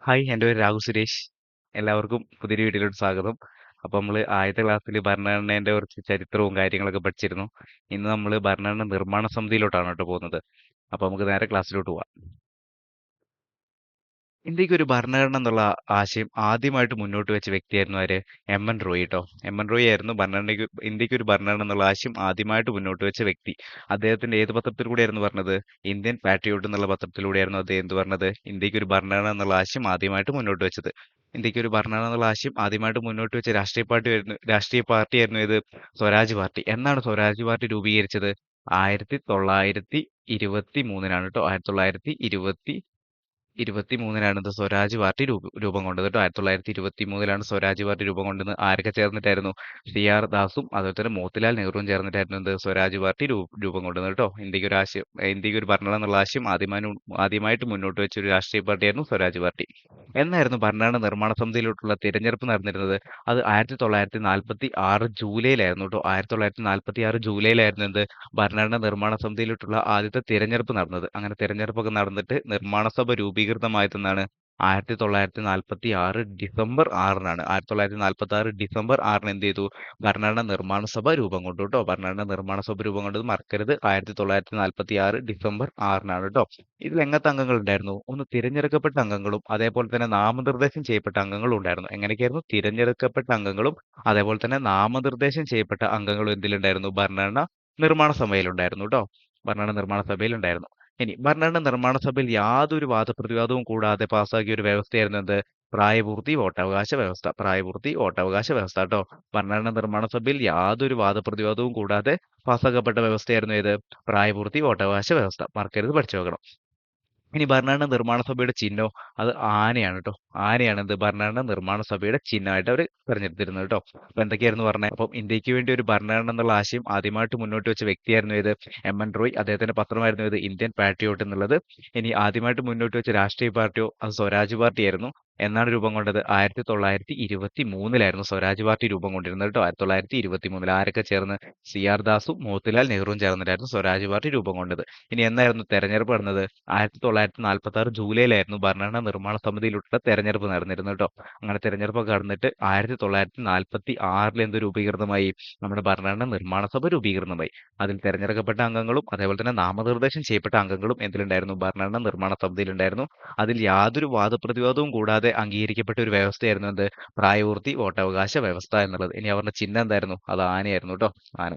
Hi, എൻ്റെ പേര് രാഹുൽ സുരേഷ്. എല്ലാവർക്കും പുതിയൊരു വീഡിയോയിലോട്ട് സ്വാഗതം. അപ്പോൾ നമ്മൾ ആദ്യത്തെ ക്ലാസ്സിൽ ഭരണഘടനേൻ്റെ കുറച്ച് ചരിത്രവും കാര്യങ്ങളൊക്കെ പഠിച്ചിരുന്നു. ഇന്ന് നമ്മൾ ഭരണഘടന നിർമ്മാണ സമിതിയിലോട്ടാണ് കേട്ടോ പോകുന്നത്. അപ്പോൾ നമുക്ക് നേരെ ക്ലാസ്സിലോട്ട് പോവാം. ഇന്ത്യക്ക് ഒരു ഭരണഘടന എന്നുള്ള ആശയം ആദ്യമായിട്ട് മുന്നോട്ട് വെച്ച വ്യക്തിയായിരുന്നു ആര്? എം എൻ റോയി ട്ടോ. എം എൻ റോയി ആയിരുന്നു ഇന്ത്യക്ക് ഒരു ഭരണഘടന എന്നുള്ള ആശയം ആദ്യമായിട്ട് മുന്നോട്ട് വെച്ച വ്യക്തി. അദ്ദേഹത്തിന്റെ ഏത് പത്രത്തിലൂടെയായിരുന്നു പറഞ്ഞത്? ഇന്ത്യൻ പാട്രിയോട്ട് എന്നുള്ള പത്രത്തിലൂടെയായിരുന്നു അദ്ദേഹം എന്ത് പറഞ്ഞത്? ഇന്ത്യക്ക് ഒരു ഭരണഘടന എന്നുള്ള ആശയം ആദ്യമായിട്ട് മുന്നോട്ട് വെച്ചത്. ഇന്ത്യക്ക് ഒരു ഭരണഘടന എന്നുള്ള ആശയം ആദ്യമായിട്ട് മുന്നോട്ട് വെച്ച രാഷ്ട്രീയ പാർട്ടിയായിരുന്നു ഇത് സ്വരാജ് പാർട്ടി. എന്നാണ് സ്വരാജ് പാർട്ടി രൂപീകരിച്ചത്? 1923 ട്ടോ. 1923 ഇത് സ്വരാജ് പാർട്ടി രൂപം കൊണ്ടത് കേട്ടോ. 1923 സ്വരാജ് പാർട്ടി രൂപം കൊണ്ടത്. ആരൊക്കെ ചേർന്നിട്ടായിരുന്നു? സി.ആർ. ദാസും അതുപോലെ തന്നെ മോത്തിലാൽ നെഹ്റുവും ചേർന്നിട്ടായിരുന്നു എന്ത് സ്വരാജ് പാർട്ടി രൂപം കൊണ്ടത് കേട്ടോ. ഇന്ത്യക്ക് ഒരു ഭരണഘടന എന്നുള്ള ആശയം ആദ്യമായിട്ട് മുന്നോട്ട് വെച്ച ഒരു രാഷ്ട്രീയ പാർട്ടിയായിരുന്നു സ്വരാജ് പാർട്ടി. എന്നായിരുന്നു ഭരണഘടന നിർമ്മാണ സമിതിയിലോട്ടുള്ള തിരഞ്ഞെടുപ്പ് നടന്നിരുന്നത്? അത് 1946 ജൂലൈയിലായിരുന്നു കേട്ടോ. 1946 ജൂലൈയിലായിരുന്നു എന്ത് ഭരണഘടന നിർമ്മാണ സമിതിയിലോട്ടുള്ള ആദ്യത്തെ തിരഞ്ഞെടുപ്പ് നടന്നത്. അങ്ങനെ തിരഞ്ഞെടുപ്പൊക്കെ നടന്നിട്ട് നിർമ്മാണ സഭ രൂപീകൃതമായതെന്നാണ് 1946 ഡിസംബർ 6-നാണ്. 1946 ഡിസംബർ 6-ന് എന്ത് ചെയ്തു? ഭരണഘടന നിർമ്മാണ സഭ രൂപം കൊണ്ടു കേട്ടോ. ഭരണഘടന നിർമ്മാണ സഭ രൂപം കൊണ്ടത് മറക്കരുത്. 1946 ഡിസംബർ 6-നാണ് കേട്ടോ. ഇതിൽ എങ്ങനത്തെ അംഗങ്ങൾ ഉണ്ടായിരുന്നു? ഒന്ന് തിരഞ്ഞെടുക്കപ്പെട്ട അംഗങ്ങളും അതേപോലെ തന്നെ നാമനിർദ്ദേശം ചെയ്യപ്പെട്ട അംഗങ്ങളും ഉണ്ടായിരുന്നു. എങ്ങനെയൊക്കെയായിരുന്നു? തിരഞ്ഞെടുക്കപ്പെട്ട അംഗങ്ങളും അതേപോലെ തന്നെ നാമനിർദ്ദേശം ചെയ്യപ്പെട്ട അംഗങ്ങളും എന്തിലുണ്ടായിരുന്നു? ഭരണഘടന നിർമ്മാണ സഭയിലുണ്ടായിരുന്നു ട്ടോ. ഭരണഘടന നിർമ്മാണ സഭയിലുണ്ടായിരുന്നു. ഇനി ഭരണഘടന നിർമ്മാണ സഭയിൽ യാതൊരു വാദപ്രതിവാദവും കൂടാതെ പാസ്സാക്കിയ ഒരു വ്യവസ്ഥയായിരുന്നു എന്ത്? പ്രായപൂർത്തി വോട്ടവകാശ വ്യവസ്ഥ. പ്രായപൂർത്തി വോട്ടവകാശ വ്യവസ്ഥ ട്ടോ. ഭരണഘടന നിർമ്മാണ സഭയിൽ യാതൊരു വാദപ്രതിവാദവും കൂടാതെ പാസ്സാക്കപ്പെട്ട വ്യവസ്ഥയായിരുന്നു ഏത്? പ്രായപൂർത്തി വോട്ടവകാശ വ്യവസ്ഥ. മറക്കരുത്, പഠിച്ചു വെക്കണം. ഇനി ഭരണഘടന നിർമ്മാണ സഭയുടെ ചിഹ്നം അത് ആനയാണ് ട്ടോ. ആനയാണ് എന്ത്? ഭരണഘടന നിർമ്മാണ സഭയുടെ ചിഹ്നമായിട്ട് അവർ തെരഞ്ഞെടുത്തിരുന്നത് ട്ടോ. അപ്പൊ എന്തൊക്കെയായിരുന്നു പറഞ്ഞത്? അപ്പം ഇന്ത്യക്ക് വേണ്ടി ഒരു ഭരണഘടന എന്നുള്ള ആശയം ആദ്യമായിട്ട് മുന്നോട്ട് വെച്ച വ്യക്തിയായിരുന്നു ഏത്? M N Roy. അദ്ദേഹത്തിന്റെ പത്രമായിരുന്നു ഇത് ഇന്ത്യൻ പാട്രിയോട്ട് എന്നുള്ളത്. ഇനി ആദ്യമായിട്ട് മുന്നോട്ട് വെച്ച രാഷ്ട്രീയ പാർട്ടിയോ അത് സ്വരാജ് പാർട്ടിയായിരുന്നു. എന്നാണ് രൂപം കൊണ്ടത്? 1923 സ്വരാജ് പാർട്ടി രൂപം കൊണ്ടിരുന്നത് കേട്ടോ. 1923 ആരൊക്കെ ചേർന്ന്? സി.ആർ. ദാസും മോത്തിലാൽ നെഹ്റുവും ചേർന്നിട്ടായിരുന്നു സ്വരാജ് പാർട്ടി രൂപം കൊണ്ടത്. ഇനി എന്നായിരുന്നു തെരഞ്ഞെടുപ്പ് നടന്നത്? 1946 ജൂലൈയിലായിരുന്നു ഭരണഘടനാ നിർമ്മാണ സമിതിയിലുള്ള തെരഞ്ഞെടുപ്പ് നടന്നിരുന്നത് കേട്ടോ. അങ്ങനെ തെരഞ്ഞെടുപ്പൊക്കെ നടന്നിട്ട് 1946 എന്ത് രൂപീകൃതമായി? നമ്മുടെ ഭരണഘടന നിർമ്മാണ സഭ രൂപീകൃതമായി. അതിൽ തെരഞ്ഞെടുക്കപ്പെട്ട അംഗങ്ങളും അതേപോലെ തന്നെ നാമനിർദ്ദേശം ചെയ്യപ്പെട്ട അംഗങ്ങളും എന്തിലുണ്ടായിരുന്നു? ഭരണഘടന നിർമ്മാണ സമിതിയിലുണ്ടായിരുന്നു. അതിൽ യാതൊരു വാദപ്രതിവാദവും കൂടാതെ അംഗീകരിക്കപ്പെട്ട ഒരു വ്യവസ്ഥയായിരുന്നു എന്ത്? പ്രായപൂർത്തി വോട്ടവകാശ വ്യവസ്ഥ എന്നുള്ളത്. ഇനി അവരുടെ ചിഹ്നം എന്തായിരുന്നു? അത് ആനയായിരുന്നു കേട്ടോ. ആന.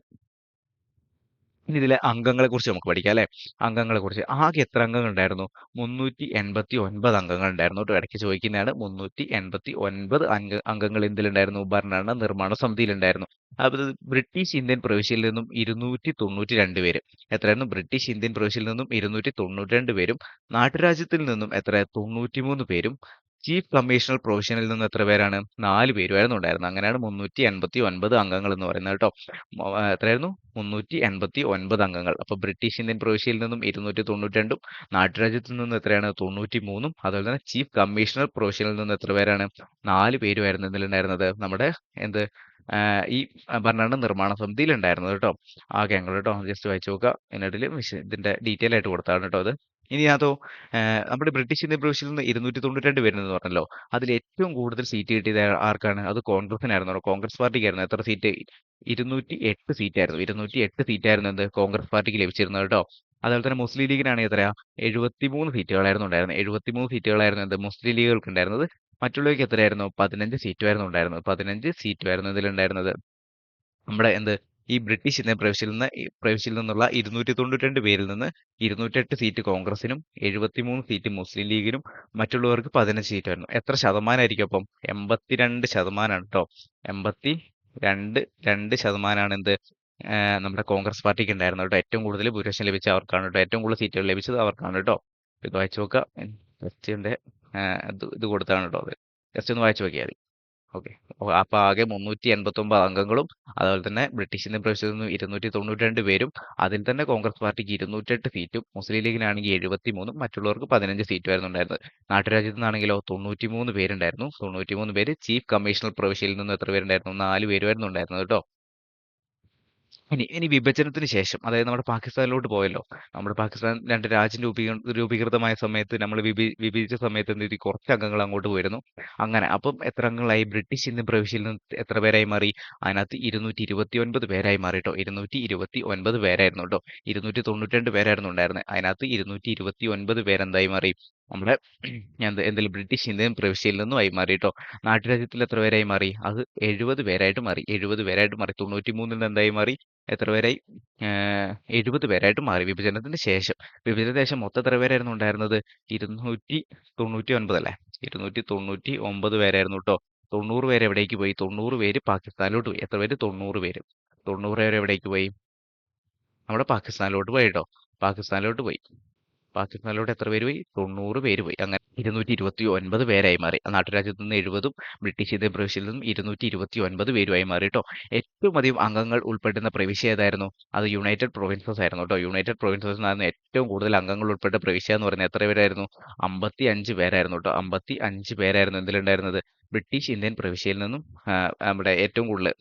ഇനി ഇതിലെ അംഗങ്ങളെ കുറിച്ച് നമുക്ക് പഠിക്കാം അല്ലെ? അംഗങ്ങളെ കുറിച്ച് ആകെ എത്ര അംഗങ്ങൾ ഉണ്ടായിരുന്നു? 389 അംഗങ്ങൾ ഉണ്ടായിരുന്നു കേട്ടോ. ഇടയ്ക്ക് ചോദിക്കുന്നതാണ്. 389 അംഗങ്ങൾ എന്തിലുണ്ടായിരുന്നു? ഭരണഘടന നിർമ്മാണ സമിതിയിലുണ്ടായിരുന്നു. അത് ബ്രിട്ടീഷ് ഇന്ത്യൻ പ്രവിശ്യയിൽ നിന്നും 292 പേര്. എത്രയായിരുന്നു? ബ്രിട്ടീഷ് ഇന്ത്യൻ പ്രവിശ്യയിൽ നിന്നും 292 പേരും നാട്ടുരാജ്യത്തിൽ നിന്നും എത്ര? 93 പേരും ചീഫ് കമ്മീഷണർ പ്രൊവിഷനിൽ നിന്ന് എത്ര പേരാണ്? 4 പേരുമായിരുന്നു ഉണ്ടായിരുന്നത്. അങ്ങനെയാണ് 389 അംഗങ്ങൾ എന്ന് പറയുന്നത് കേട്ടോ. എത്രയായിരുന്നു? 389 അംഗങ്ങൾ. അപ്പൊ ബ്രിട്ടീഷ് ഇന്ത്യൻ പ്രവിശ്യയിൽ നിന്നും 292ഉം നാട്ടുരാജ്യത്തു നിന്നും എത്രയാണ്? 93ഉം അതുപോലെ തന്നെ ചീഫ് കമ്മീഷണർ പ്രൊവിഷനിൽ നിന്ന് എത്ര പേരാണ്? 4 പേരുമായിരുന്നു ഇതിലുണ്ടായിരുന്നത്. നമ്മുടെ എന്ത് ഈ ഭരണഘടന നിർമ്മാണ സമിതിയിൽ ഉണ്ടായിരുന്നത് കേട്ടോ. ആകെ അംഗങ്ങൾ കേട്ടോ. ജസ്റ്റ് വായിച്ചു നോക്കുക. ഇതിനിടയിൽ ഇതിന്റെ ഡീറ്റെയിൽ ആയിട്ട് കൊടുത്താണ് കേട്ടോ അത്. ഇനി അതോ നമ്മുടെ ബ്രിട്ടീഷ് ഇന്ത്യൻ പ്രവിശ്യയിൽ നിന്ന് 292 പേരുണ്ടെന്ന് പറഞ്ഞല്ലോ. അതിൽ ഏറ്റവും കൂടുതൽ സീറ്റ് കിട്ടിയത് ആർക്കാണ്? അത് കോൺഗ്രസിനായിരുന്നു. കോൺഗ്രസ് പാർട്ടിക്കായിരുന്നു. എത്ര സീറ്റ്? 208 സീറ്റായിരുന്നു. 208 സീറ്റായിരുന്നു എന്ത്? കോൺഗ്രസ് പാർട്ടിക്ക് ലഭിച്ചിരുന്നത് കേട്ടോ. അതുപോലെ തന്നെ മുസ്ലിം ലീഗിനാണ് എത്രയാ? 73 സീറ്റുകളായിരുന്നു ഉണ്ടായിരുന്നത്. 73 സീറ്റുകളായിരുന്നു എന്ത്? മുസ്ലിം ലീഗുകൾക്ക് ഉണ്ടായിരുന്നത്. മറ്റുള്ളവർക്ക് എത്രയായിരുന്നു? 15 സീറ്റുമായിരുന്നു ഉണ്ടായിരുന്നത്. 15 സീറ്റുമായിരുന്നു ഇതിലുണ്ടായിരുന്നത്. നമ്മുടെ എന്ത്? ഈ ബ്രിട്ടീഷ് ഇന്ത്യൻ പ്രവിശ്യയിൽ നിന്നുള്ള 292 പേരിൽ നിന്ന് 208 സീറ്റ് കോൺഗ്രസിനും 73 സീറ്റ് മുസ്ലിം ലീഗിനും മറ്റുള്ളവർക്ക് 15 സീറ്റായിരുന്നു. എത്ര ശതമാനമായിരിക്കും അപ്പം? 82% ട്ടോ. 82% എന്ത്? നമ്മുടെ കോൺഗ്രസ് പാർട്ടിക്ക് ഉണ്ടായിരുന്നത് കേട്ടോ. ഏറ്റവും കൂടുതൽ ഭൂരിപക്ഷം ലഭിച്ച അവർക്കാണ് കേട്ടോ. ഏറ്റവും കൂടുതൽ സീറ്റുകൾ ലഭിച്ചത് അവർക്കാണ് കേട്ടോ. ഇത് വായിച്ചു നോക്കുക. ജസ്റ്റ് ഇത് കൊടുത്താണ് കേട്ടോ അത്. ജസ്റ്റ് ഒന്ന് വായിച്ചു നോക്കിയാൽ മതി. ഓക്കെ. അപ്പൊ ആകെ 389 അംഗങ്ങളും അതുപോലെ തന്നെ ബ്രിട്ടീഷ് ഇന്ത്യൻ പ്രവിശ്യയിൽ നിന്ന് 292 പേരും അതിൽ തന്നെ കോൺഗ്രസ് പാർട്ടിക്ക് 208 സീറ്റും മുസ്ലിം ലീഗിനാണെങ്കിൽ 73ഉം മറ്റുള്ളവർക്ക് 15 സീറ്റുമായിരുന്നു ഉണ്ടായിരുന്നത്. നാട്ടുരാജ്യത്തു നിന്നാണെങ്കിലോ 93 പേരുണ്ടായിരുന്നു. 93 പേര്. ചീഫ് കമ്മീഷണർ പ്രവിശ്യയിൽ നിന്ന് എത്ര പേരുണ്ടായിരുന്നു? 4 പേരുമായിരുന്നു ഉണ്ടായിരുന്നത് കേട്ടോ. ഇനി വിഭജനത്തിന് ശേഷം അതായത് നമ്മുടെ പാകിസ്ഥാനിലോട്ട് പോയല്ലോ. നമ്മുടെ പാകിസ്ഥാൻ 2 രാജ്യം രൂപീകൃതമായ സമയത്ത് നമ്മൾ വിഭജിച്ച സമയത്ത് എന്ത് ചെയ്തു? കുറച്ച് അംഗങ്ങൾ അങ്ങോട്ട് പോയിരുന്നു. അങ്ങനെ അപ്പം എത്ര അംഗങ്ങളായി? ബ്രിട്ടീഷ് ഇന്ത്യൻ പ്രവിശ്യയിൽ നിന്ന് എത്ര പേരായി മാറി? അതിനകത്ത് 229 പേരായി മാറി ട്ടോ. 229 പേരായിരുന്നു ട്ടോ. 292 പേരായിരുന്നു ഉണ്ടായിരുന്നത്. അതിനകത്ത് 229 പേരെന്തായി മാറി? നമ്മുടെ ബ്രിട്ടീഷ് ഇന്ത്യൻ പ്രവിശ്യയിൽ നിന്നുമായി മാറി ട്ടോ. നാട്ടുരാജ്യത്തിൽ എത്ര പേരായി മാറി? അത് 70 പേരായിട്ട് മാറി. 70 പേരായിട്ട് മാറി. 93ൽ നിന്ന് എന്തായി മാറി? എത്ര പേരായി? 70 പേരായിട്ട് മാറി വിഭജനത്തിന് ശേഷം. വിഭജനത്തിന് ശേഷം മൊത്തം എത്ര പേരായിരുന്നു ഉണ്ടായിരുന്നത്? 299 അല്ലേ? 299 പേരായിരുന്നു ട്ടോ. 90 പേര് എവിടേക്ക് പോയി? 90 പേര് പാകിസ്ഥാനിലോട്ട് പോയി. എത്ര പേര്? 90 പേര്. 90 പേര് എവിടേക്ക് പോയി? നമ്മുടെ പാകിസ്ഥാനിലോട്ട് പോയി ട്ടോ. പാകിസ്ഥാനിലോട്ട് പോയി. പാകിസ്ഥാനിലോട്ട് എത്ര പേര് പോയി? 90 പേര് പോയി. അങ്ങനെ 229 പേരായി മാറി. നാട്ടുരാജ്യത്ത് നിന്ന് 70ഉം ബ്രിട്ടീഷ് ഇന്ത്യൻ പ്രവിശ്യയിൽ നിന്നും 229 പേരുമായി മാറി ട്ടോ. ഏറ്റവും അധികം അംഗങ്ങൾ ഉൾപ്പെടുന്ന പ്രവിശ്യ ഏതായിരുന്നു? അത് യുണൈറ്റഡ് പ്രൊവിൻസസ് ആയിരുന്നു ട്ടോ. യുണൈറ്റഡ് പ്രൊവിൻസസിനായിരുന്നു ഏറ്റവും കൂടുതൽ അംഗങ്ങൾ ഉൾപ്പെട്ട പ്രവിശ്യ എന്ന് പറയുന്നത്. എത്ര പേരായിരുന്നു? 55 പേരായിരുന്നു ട്ടോ. 55 പേരായിരുന്നു എന്തിലുണ്ടായിരുന്നത്? ബ്രിട്ടീഷ് ഇന്ത്യൻ പ്രവിശ്യയിൽ നിന്നും നമ്മുടെ ഏറ്റവും കൂടുതൽ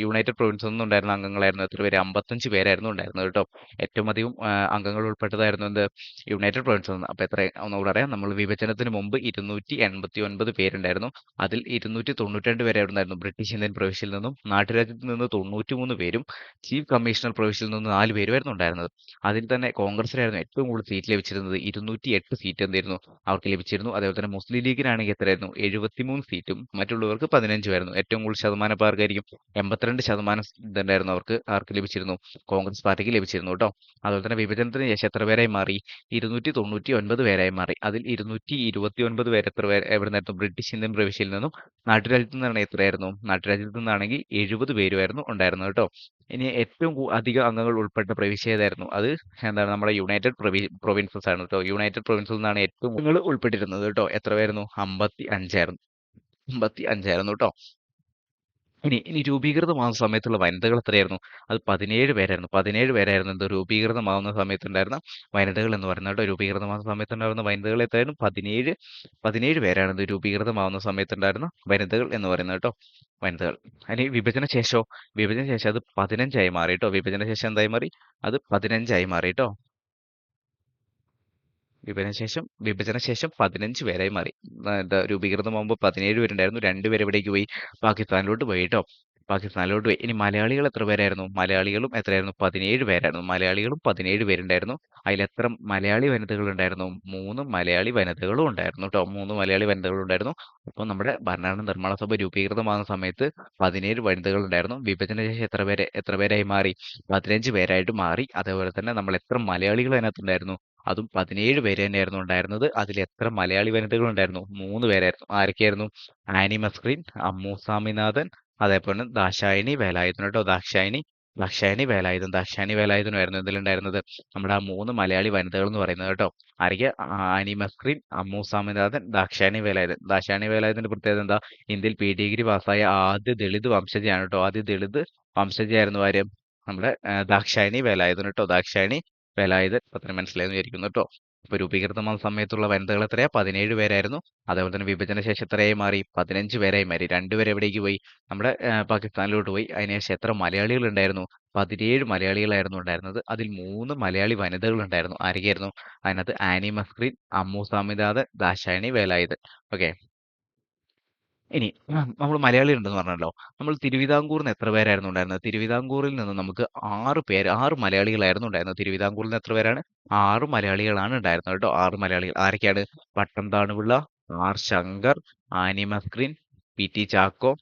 യുണൈറ്റഡ് പ്രൊവിൻസിൽ നിന്നും ഉണ്ടായിരുന്ന അംഗങ്ങളായിരുന്നു എത്ര പേര്? 55 പേരായിരുന്നു ഉണ്ടായിരുന്നത് കേട്ടോ. ഏറ്റവും അധികം അംഗങ്ങൾ ഉൾപ്പെട്ടതായിരുന്നു എന്ത്? യുണൈറ്റഡ് പ്രൊവിൻസിൽ നിന്ന്. അപ്പോൾ എത്ര ഒന്നുകൂടെ പറയാം. നമ്മൾ വിഭജനത്തിന് മുമ്പ് 289 പേരുണ്ടായിരുന്നു. അതിൽ 292 പേര് എവിടുന്നായിരുന്നു? ബ്രിട്ടീഷ് ഇന്ത്യൻ പ്രവിശ്യയിൽ നിന്നും. നാട്ടുരാജ്യത്ത് നിന്ന് 93 പേരും ചീഫ് കമ്മീഷണർ പ്രവിശ്യയിൽ നിന്ന് 4 പേരുമായിരുന്നു ഉണ്ടായിരുന്നത്. അതിൽ തന്നെ കോൺഗ്രസിനായിരുന്നു ഏറ്റവും കൂടുതൽ സീറ്റ് ലഭിച്ചിരുന്നത്. 208 സീറ്റ് എന്തായിരുന്നു അവർക്ക് ലഭിച്ചിരുന്നു. അതേപോലെ തന്നെ മുസ്ലിം ലീഗിനാണെങ്കിൽ എത്രയായിരുന്നു? 73 സീറ്റും മറ്റുള്ളവർക്ക് 15 ആയിരുന്നു. ഏറ്റവും കൂടുതൽ ശതമാനം ഇപ്പോൾ ആർക്കായിരിക്കും? 82% ഇതുണ്ടായിരുന്നു ആർക്ക് ലഭിച്ചിരുന്നു? കോൺഗ്രസ് പാർട്ടിക്ക് ലഭിച്ചിരുന്നു കേട്ടോ. അതുപോലെ തന്നെ വിഭജനത്തിന് ശേഷം എത്ര പേരായി മാറി? 299 പേരായി മാറി. അതിൽ 229 പേര് എത്ര പേര് എവിടുന്നായിരുന്നു? ബ്രിട്ടീഷ് ഇന്ത്യൻ പ്രവിശ്യയിൽ നിന്നും. നാട്ടുരാജ്യത്തു നിന്നാണ് എത്രയായിരുന്നു? നാട്ടുരാജ്യത്തു നിന്നാണെങ്കിൽ 70 പേരുമായിരുന്നു ഉണ്ടായിരുന്നത് കേട്ടോ. ഇനി ഏറ്റവും അധികം അംഗങ്ങൾ ഉൾപ്പെട്ട പ്രവിശ്യ ഏതായിരുന്നു? അത് എന്താണ്? നമ്മുടെ യുണൈറ്റഡ് പ്രൊവിൻസസ് ആണ് കേട്ടോ. യുണൈറ്റഡ് പ്രൊവിൻസിൽ നിന്നാണ് ഏറ്റവും അംഗങ്ങൾ ഉൾപ്പെട്ടിരുന്നത് കേട്ടോ. എത്ര പേരായിരുന്നു? 55 ആയിരുന്നു. 55 ആയിരുന്നു കേട്ടോ. ഇനി രൂപീകൃതമാകുന്ന സമയത്തുള്ള വനിതകൾ എത്രയായിരുന്നു? അത് 17 പേരായിരുന്നു. 17 പേരായിരുന്നു രൂപീകൃതമാകുന്ന സമയത്തുണ്ടായിരുന്ന വനിതകൾ എന്ന് പറയുന്നത് കേട്ടോ. രൂപീകൃതമാകുന്ന സമയത്തുണ്ടായിരുന്ന വനിതകൾ എത്രയായിരുന്നു? 17 പേരാണ് രൂപീകൃതമാകുന്ന സമയത്തുണ്ടായിരുന്ന വനിതകൾ എന്ന് പറയുന്നത് കേട്ടോ. വനിതകൾ. ഇനി വിഭജന ശേഷം അത് 15 ആയി മാറി ട്ടോ. വിഭജന ശേഷം എന്തായി മാറി? അത് 15 ആയി മാറി ട്ടോ. വിഭജന ശേഷം 15 പേരായി മാറി. രൂപീകൃതമാകുമ്പോൾ 17 പേരുണ്ടായിരുന്നു. 2 പേര് എവിടേക്ക് പോയി? പാകിസ്ഥാനിലോട്ട് പോയി ട്ടോ. പാകിസ്ഥാനിലോട്ട് പോയി. ഇനി മലയാളികൾ എത്ര പേരായിരുന്നു? മലയാളികളും എത്രയായിരുന്നു? 17 പേരായിരുന്നു. മലയാളികളും 17 പേരുണ്ടായിരുന്നു. അതിൽ എത്ര മലയാളി വനിതകൾ ഉണ്ടായിരുന്നു? 3 മലയാളി വനിതകളും ഉണ്ടായിരുന്നു ട്ടോ. 3 മലയാളി വനിതകളും ഉണ്ടായിരുന്നു. അപ്പോൾ നമ്മുടെ ഭരണഘടന നിർമ്മാണ സഭ രൂപീകൃതമാകുന്ന സമയത്ത് 17 വനിതകൾ ഉണ്ടായിരുന്നു. വിഭജന ശേഷം എത്ര പേരായി മാറി? 15 പേരായിട്ട് മാറി. അതേപോലെ തന്നെ നമ്മൾ എത്ര മലയാളികൾ അതിനകത്തുണ്ടായിരുന്നു? അതും 17 പേര് തന്നെയായിരുന്നു ഉണ്ടായിരുന്നത്. അതിൽ എത്ര മലയാളി വനിതകൾ ഉണ്ടായിരുന്നു? 3 പേരായിരുന്നു. ആരൊക്കെയായിരുന്നു? ആനി മസ്ക്രീൻ, അമ്മു സ്വാമിനാഥൻ, അതേപോലെ ദാക്ഷായണി വേലായുധൻ കേട്ടോ. ദാക്ഷായണി വേലായുധനുമായിരുന്നു ഇതിലുണ്ടായിരുന്നത്. നമ്മുടെ ആ 3 മലയാളി വനിതകൾ എന്ന് പറയുന്നത് കേട്ടോ. ആരൊക്കെ? ആനി മസ്ക്രീൻ, അമ്മു സ്വാമിനാഥൻ, ദാക്ഷായണി വേലായുധൻ. ദാക്ഷായണി വേലായുധന്റെ പ്രത്യേകത എന്താ? ഇന്ത്യയിൽ ഡിഗ്രി പാസ്സായ ആദ്യ ദളിത് വംശജയാണ് കേട്ടോ. ആദ്യ ദളിത് വംശജയായിരുന്നു ആര്? നമ്മുടെ ദാക്ഷായണി വേലായുധൻ കേട്ടോ. ദാക്ഷായണി വേലായുധൻ. ഇപ്പൊ തന്നെ മനസ്സിലായെന്ന് വിചാരിക്കുന്നു കേട്ടോ. ഇപ്പൊ രൂപീകൃതമാകുന്ന സമയത്തുള്ള വനിതകൾ എത്രയാ? 17 പേരായിരുന്നു. അതേപോലെ തന്നെ വിഭജന ശേഷം എത്രയായി മാറി? 15 പേരായി മാറി. 2 പേര് എവിടേക്ക് പോയി? നമ്മുടെ പാകിസ്ഥാനിലോട്ട് പോയി. അതിനുശേഷം എത്ര മലയാളികൾ ഉണ്ടായിരുന്നു? 17 മലയാളികളായിരുന്നു ഉണ്ടായിരുന്നത്. അതിൽ 3 മലയാളി വനിതകൾ ഉണ്ടായിരുന്നു. ആരൊക്കെയായിരുന്നു? അതിനകത്ത് ആനി മസ്ക്രീൻ, അമ്മു സ്വാമിനാഥൻ, ദാക്ഷായണി വേലായുധൻ. ഓക്കെ. ഇനി നമ്മൾ മലയാളികളുണ്ടെന്ന് പറഞ്ഞല്ലോ. നമ്മൾ തിരുവിതാംകൂറിന്ന് എത്ര പേരായിരുന്നു ഉണ്ടായിരുന്നത്? തിരുവിതാംകൂറിൽ നിന്ന് നമുക്ക് 6 മലയാളികളായിരുന്നു ഉണ്ടായിരുന്നത്. തിരുവിതാംകൂറിൽ നിന്ന് എത്ര പേരാണ്? 6 മലയാളികളാണ് ഉണ്ടായിരുന്നത് കേട്ടോ. 6 മലയാളികൾ. ആരൊക്കെയാണ്? Pattom Thanu Pillai, R Shankar, Annie Mascarene, P T Chacko,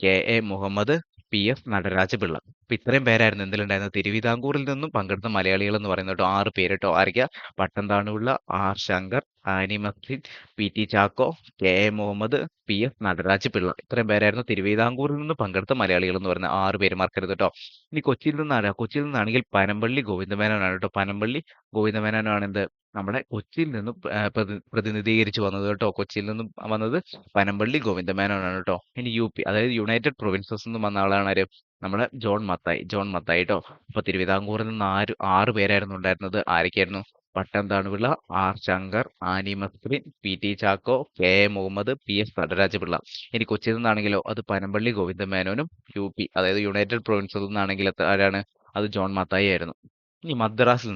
K A Muhammad, P S Nataraja Pillai. അപ്പൊ ഇത്രയും പേരായിരുന്നു എന്തിലുണ്ടായിരുന്നത്? തിരുവിതാംകൂറിൽ നിന്നും പങ്കെടുത്ത മലയാളികൾ എന്ന് പറയുന്നത് കേട്ടോ. 6 പേര് കേട്ടോ. ആരൊക്കെയാ? Pattom Thanu Pillai, R Shankar, Annie Mascarene, P T Chacko, K A Muhammad, P S Nataraja Pillai. ഇത്രയും പേരായിരുന്നു തിരുവിതാംകൂറിൽ നിന്ന് പങ്കെടുത്ത മലയാളികൾ എന്ന് പറയുന്ന 6 പേര്. മറക്കരുത് കേട്ടോ. ഇനി കൊച്ചിയിൽ നിന്നാണ്. കൊച്ചിയിൽ നിന്നാണെങ്കിൽ പനമ്പള്ളി ഗോവിന്ദമേനോനാണ് കേട്ടോ. പനമ്പള്ളി ഗോവിന്ദമേനോനാണ് നമ്മുടെ കൊച്ചിയിൽ നിന്നും പ്രതിനിധീകരിച്ച് വന്നത് കേട്ടോ. കൊച്ചിയിൽ നിന്നും വന്നത് പനമ്പള്ളി ഗോവിന്ദമേനോനാണ് കേട്ടോ. ഇനി UP അതായത് യുണൈറ്റഡ് പ്രൊവിൻസസ് നിന്നും വന്ന ആളാണ് ആര്? നമ്മുടെ ജോൺ മത്തായി കേട്ടോ. അപ്പൊ തിരുവിതാംകൂറിൽ നിന്ന് 6 പേരായിരുന്നു ഉണ്ടായിരുന്നത്. ആരൊക്കെയായിരുന്നു? Pattom Thanu Pillai, R Shankar, Annie Mascarene, P T Chacko, K A Muhammad, P S Nataraja Pillai. ഇനി കൊച്ചിയിൽ നിന്നാണെങ്കിലോ അത് പനമ്പള്ളി ഗോവിന്ദമേനോനും UP അതായത് യുണൈറ്റഡ് പ്രൊവിൻസിൽ നിന്നാണെങ്കിൽ ആരാണ്? അത് ജോൺ മത്തായി ആയിരുന്നു. ഇനി മദ്രാസിൽ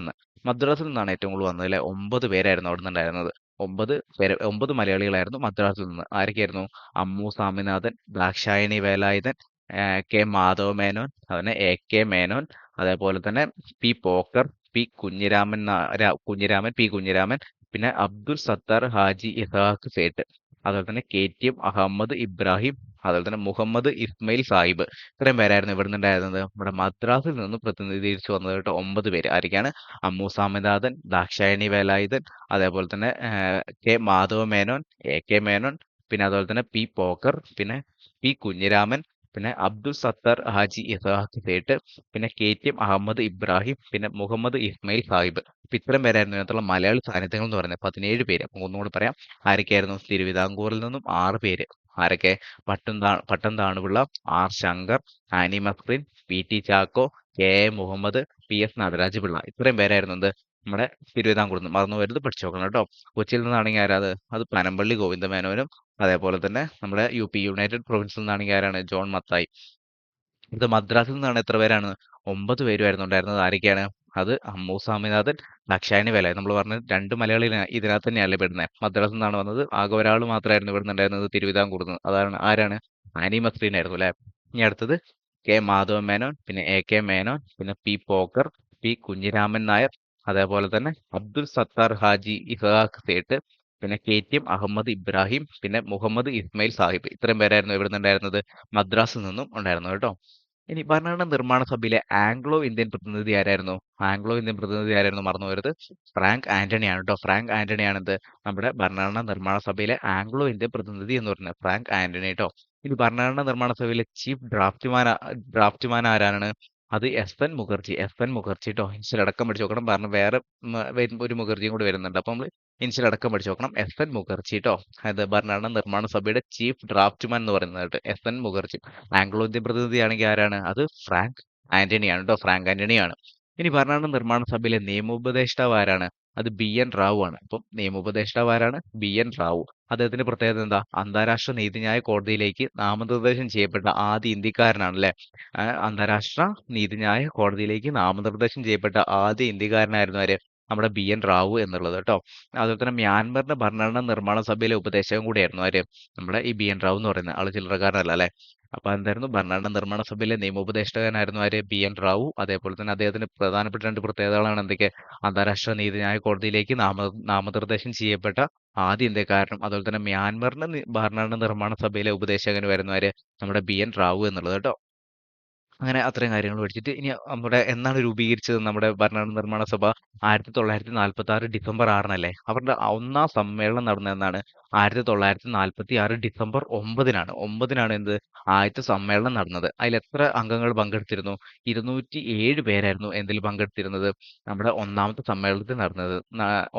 നിന്നാണ് ഏറ്റവും കൂടുതൽ വന്നത് അല്ലെ. 9 പേരായിരുന്നു അവിടെ നിന്നുണ്ടായിരുന്നത്. 9 മലയാളികളായിരുന്നു മദ്രാസിൽ നിന്ന്. ആരൊക്കെയായിരുന്നു? അമ്മു സ്വാമിനാഥൻ, ദാക്ഷായണി വേലായുധൻ, കെ മാധവ മേനോൻ, അതുപോലെ കെ മേനോൻ, അതേപോലെ തന്നെ പി പോക്കർ, പി കുഞ്ഞിരാമൻ, പിന്നെ അബ്ദുൽ സത്താർ ഹാജി ഇസഹാക്ക് സേട്ട്, അതുപോലെ തന്നെ KTM അഹമ്മദ് ഇബ്രാഹിം, അതുപോലെ തന്നെ മുഹമ്മദ് ഇസ്മയിൽ സാഹിബ്. ഇത്രയും പേരായിരുന്നു ഇവിടെ നിന്നുണ്ടായിരുന്നത്. നമ്മുടെ മദ്രാസിൽ നിന്ന് പ്രതിനിധീകരിച്ച് വന്നത് കേട്ടോ. 9 പേര്. ആരൊക്കെയാണ്? അമ്മു സ്വാമിനാഥൻ, ദാക്ഷായണി വേലായുധൻ, അതേപോലെ തന്നെ കെ മാധവ മേനോൻ, AK മേനോൻ, പിന്നെ അതുപോലെ തന്നെ പി പോക്കർ, പിന്നെ പി കുഞ്ഞിരാമൻ, പിന്നെ അബ്ദുൽ സത്താർ ഹാജി ഇസഹാക്ക് സേട്ട്, പിന്നെ KTM അഹമ്മദ് ഇബ്രാഹിം, പിന്നെ മുഹമ്മദ് ഇസ്മയിൽ സാഹിബ്. അപ്പൊ ഇത്രയും പേരായിരുന്നു ഇതിനകത്തുള്ള മലയാളി സാന്നിധ്യങ്ങൾ എന്ന് പറയുന്നത്. 17 പേര്. അപ്പൊ ഒന്നുകൂടി പറയാം. ആരൊക്കെയായിരുന്നു? തിരുവിതാംകൂറിൽ നിന്നും 6 പേര്. ആരൊക്കെ? Pattom Thanu Pillai, R Shankar, Annie Mascarene, PT Chacko, KA Muhammad, PS Nataraja Pillai. ഇത്രയും പേരായിരുന്നു എന്ത്? നമ്മുടെ തിരുവിതാംകൂറിൽ നിന്ന്. മറന്നു വരുന്നത് പഠിച്ചു നോക്കണം കേട്ടോ. കൊച്ചിയിൽ നിന്നാണെങ്കിൽ ആരാ അത്? അത് പനമ്പള്ളി ഗോവിന്ദമേനോനും, അതേപോലെ തന്നെ നമ്മുടെ UP യുണൈറ്റഡ് പ്രൊവിൻസിൽ നിന്നാണെങ്കിൽ ആരാണ്? ജോൺ മത്തായി. ഇത് മദ്രാസിൽ നിന്നാണ്. എത്ര പേരാണ്? 9 പേരുമായിരുന്നു ഉണ്ടായിരുന്നത്. ആരൊക്കെയാണ്? അത് അമ്മു സ്വാമിനാഥൻ, ദാക്ഷായണി വേലായുധൻ. നമ്മൾ പറഞ്ഞ 2 മലയാളി ഇതിനകത്ത് തന്നെയല്ലേ പെടുന്നത്. മദ്രാസിൽ നിന്നാണ് വന്നത്. ആകെ ഒരാൾ മാത്രമായിരുന്നു ഇവിടെ നിന്നുണ്ടായിരുന്നത് തിരുവിതാംകൂറിൽ നിന്ന്. അതാണ് ആരാണ്? ആനി മസ്രീൻ ആയിരുന്നു അല്ലെ. ഇനി അടുത്തത് കെ മാധവ മേനോൻ, പിന്നെ AK മേനോൻ, പിന്നെ പി പോക്കർ, പി കുഞ്ഞിരാമൻ നായർ, അതേപോലെ തന്നെ അബ്ദുൽ സത്താർ ഹാജി ഇസഹാക്ക് സേട്ട്, പിന്നെ KTM അഹമ്മദ് ഇബ്രാഹിം, പിന്നെ മുഹമ്മദ് ഇസ്മയിൽ സാഹിബ്. ഇത്രയും പേരായിരുന്നു ഇവിടെ നിന്നുണ്ടായിരുന്നത്. മദ്രാസിൽ നിന്നും ഉണ്ടായിരുന്നു കേട്ടോ. ഇനി ഭരണഘടന നിർമ്മാണ സഭയിലെ ആംഗ്ലോ ഇന്ത്യൻ പ്രതിനിധി ആരായിരുന്നു? ആംഗ്ലോ ഇന്ത്യൻ പ്രതിനിധി ആരായിരുന്നു? മറന്നു പോകരുത്. ഫ്രാങ്ക് ആന്റണിയാണ് കേട്ടോ. ഫ്രാങ്ക് ആന്റണിയാണ് എന്ത്? നമ്മുടെ ഭരണഘടനാ നിർമ്മാണ സഭയിലെ ആംഗ്ലോ ഇന്ത്യൻ പ്രതിനിധി എന്ന് പറയുന്നത് ഫ്രാങ്ക് ആന്റണി കേട്ടോ. ഇനി ഭരണഘടനാ നിർമ്മാണ സഭയിലെ ചീഫ് ഡ്രാഫ്റ്റ്മാൻ ആരാണ്? അത് FN മുഖർജി. FN മുഖർജി കേട്ടോ. ഇൻസ്റ്റൽ അടക്കം പഠിച്ചു നോക്കണം. കാരണം വേറെ ഒരു മുഖർജിയും കൂടി വരുന്നുണ്ട്. അപ്പൊ നമ്മൾ ഇൻസ്റ്റൽ അടക്കം പഠിച്ചു നോക്കണം. FN മുഖർജി കേട്ടോ. അത് ഭരണഘടനാ നിർമ്മാണ സഭയുടെ ചീഫ് ഡ്രാഫ്റ്റ്മാൻ എന്ന് പറയുന്നത് FN മുഖർജി. ആംഗ്ലോ ഇന്ത്യൻ പ്രതിനിധിയാണെങ്കിൽ ആരാണ്? അത് ഫ്രാങ്ക് ആന്റണിയാണ് കേട്ടോ. ഫ്രാങ്ക് ആന്റണിയാണ്. ഇനി ഭരണഘടനാ നിർമ്മാണ സഭയിലെ നിയമോപദേഷ്ടാവ് ആരാണ്? അത് BN റാവു ആണ്. അപ്പം നിയമോപദേഷ്ടാവ് ആരാണ്? BN റാവു. അദ്ദേഹത്തിന്റെ പ്രത്യേകത എന്താ? അന്താരാഷ്ട്ര നീതിന്യായ കോടതിയിലേക്ക് നാമനിർദ്ദേശം ചെയ്യപ്പെട്ട ആദ്യ ഇന്ത്യക്കാരനാണ് അല്ലെ. അന്താരാഷ്ട്ര നീതിന്യായ കോടതിയിലേക്ക് നാമനിർദ്ദേശം ചെയ്യപ്പെട്ട ആദ്യ ഇന്ത്യക്കാരനായിരുന്നു ആര്? നമ്മുടെ BN റാവു എന്നുള്ളത് കേട്ടോ. അതുപോലെ തന്നെ മ്യാൻമറിന്റെ ഭരണഘടനാ നിർമ്മാണ സഭയിലെ ഉപദേശകൻ കൂടിയായിരുന്നു ആര്? നമ്മുടെ ഈ BN റാവു എന്ന് പറയുന്നത് ആള് ചില്ലറക്കാരനല്ല അല്ലെ. അപ്പൊ എന്തായിരുന്നു? ഭരണഘടനാ നിർമ്മാണ സഭയിലെ നിയമോപദേഷ്ടാവായിരുന്നു ആര്? BN റാവു. അതേപോലെ തന്നെ അദ്ദേഹത്തിന് പ്രധാനപ്പെട്ട 2 പ്രത്യേകതകളാണ് എന്തൊക്കെ? അന്താരാഷ്ട്ര നീതിന്യായ കോടതിയിലേക്ക് നാമനിർദ്ദേശം ചെയ്യപ്പെട്ട ആദ്യ ഇന്ത്യക്കാരനും, അതുപോലെ തന്നെ മ്യാൻമറിന്റെ ഭരണഘടനാ നിർമ്മാണ സഭയിലെ ഉപദേശകനുമായിരുന്നു ആര്? നമ്മുടെ BN റാവു എന്നുള്ളത് കേട്ടോ. അങ്ങനെ അത്രയും കാര്യങ്ങൾ പഠിച്ചിട്ട് ഇനി നമ്മുടെ എന്നാണ് രൂപീകരിച്ചത് നമ്മുടെ ഭരണഘടനാ നിർമ്മാണ സഭ? 1946 ഡിസംബർ 6-നല്ലേ. അവരുടെ ഒന്നാം സമ്മേളനം നടന്നതെന്നാണ്? 1946 ഡിസംബർ 9-നാണ്. 9-നാണ് എന്ത്? ആദ്യത്തെ സമ്മേളനം നടന്നത്. അതിൽ എത്ര അംഗങ്ങൾ പങ്കെടുത്തിരുന്നു? 207 പേരായിരുന്നു എന്തിൽ പങ്കെടുത്തിരുന്നത്? നമ്മുടെ ഒന്നാമത്തെ സമ്മേളനത്തിൽ നടന്നത്.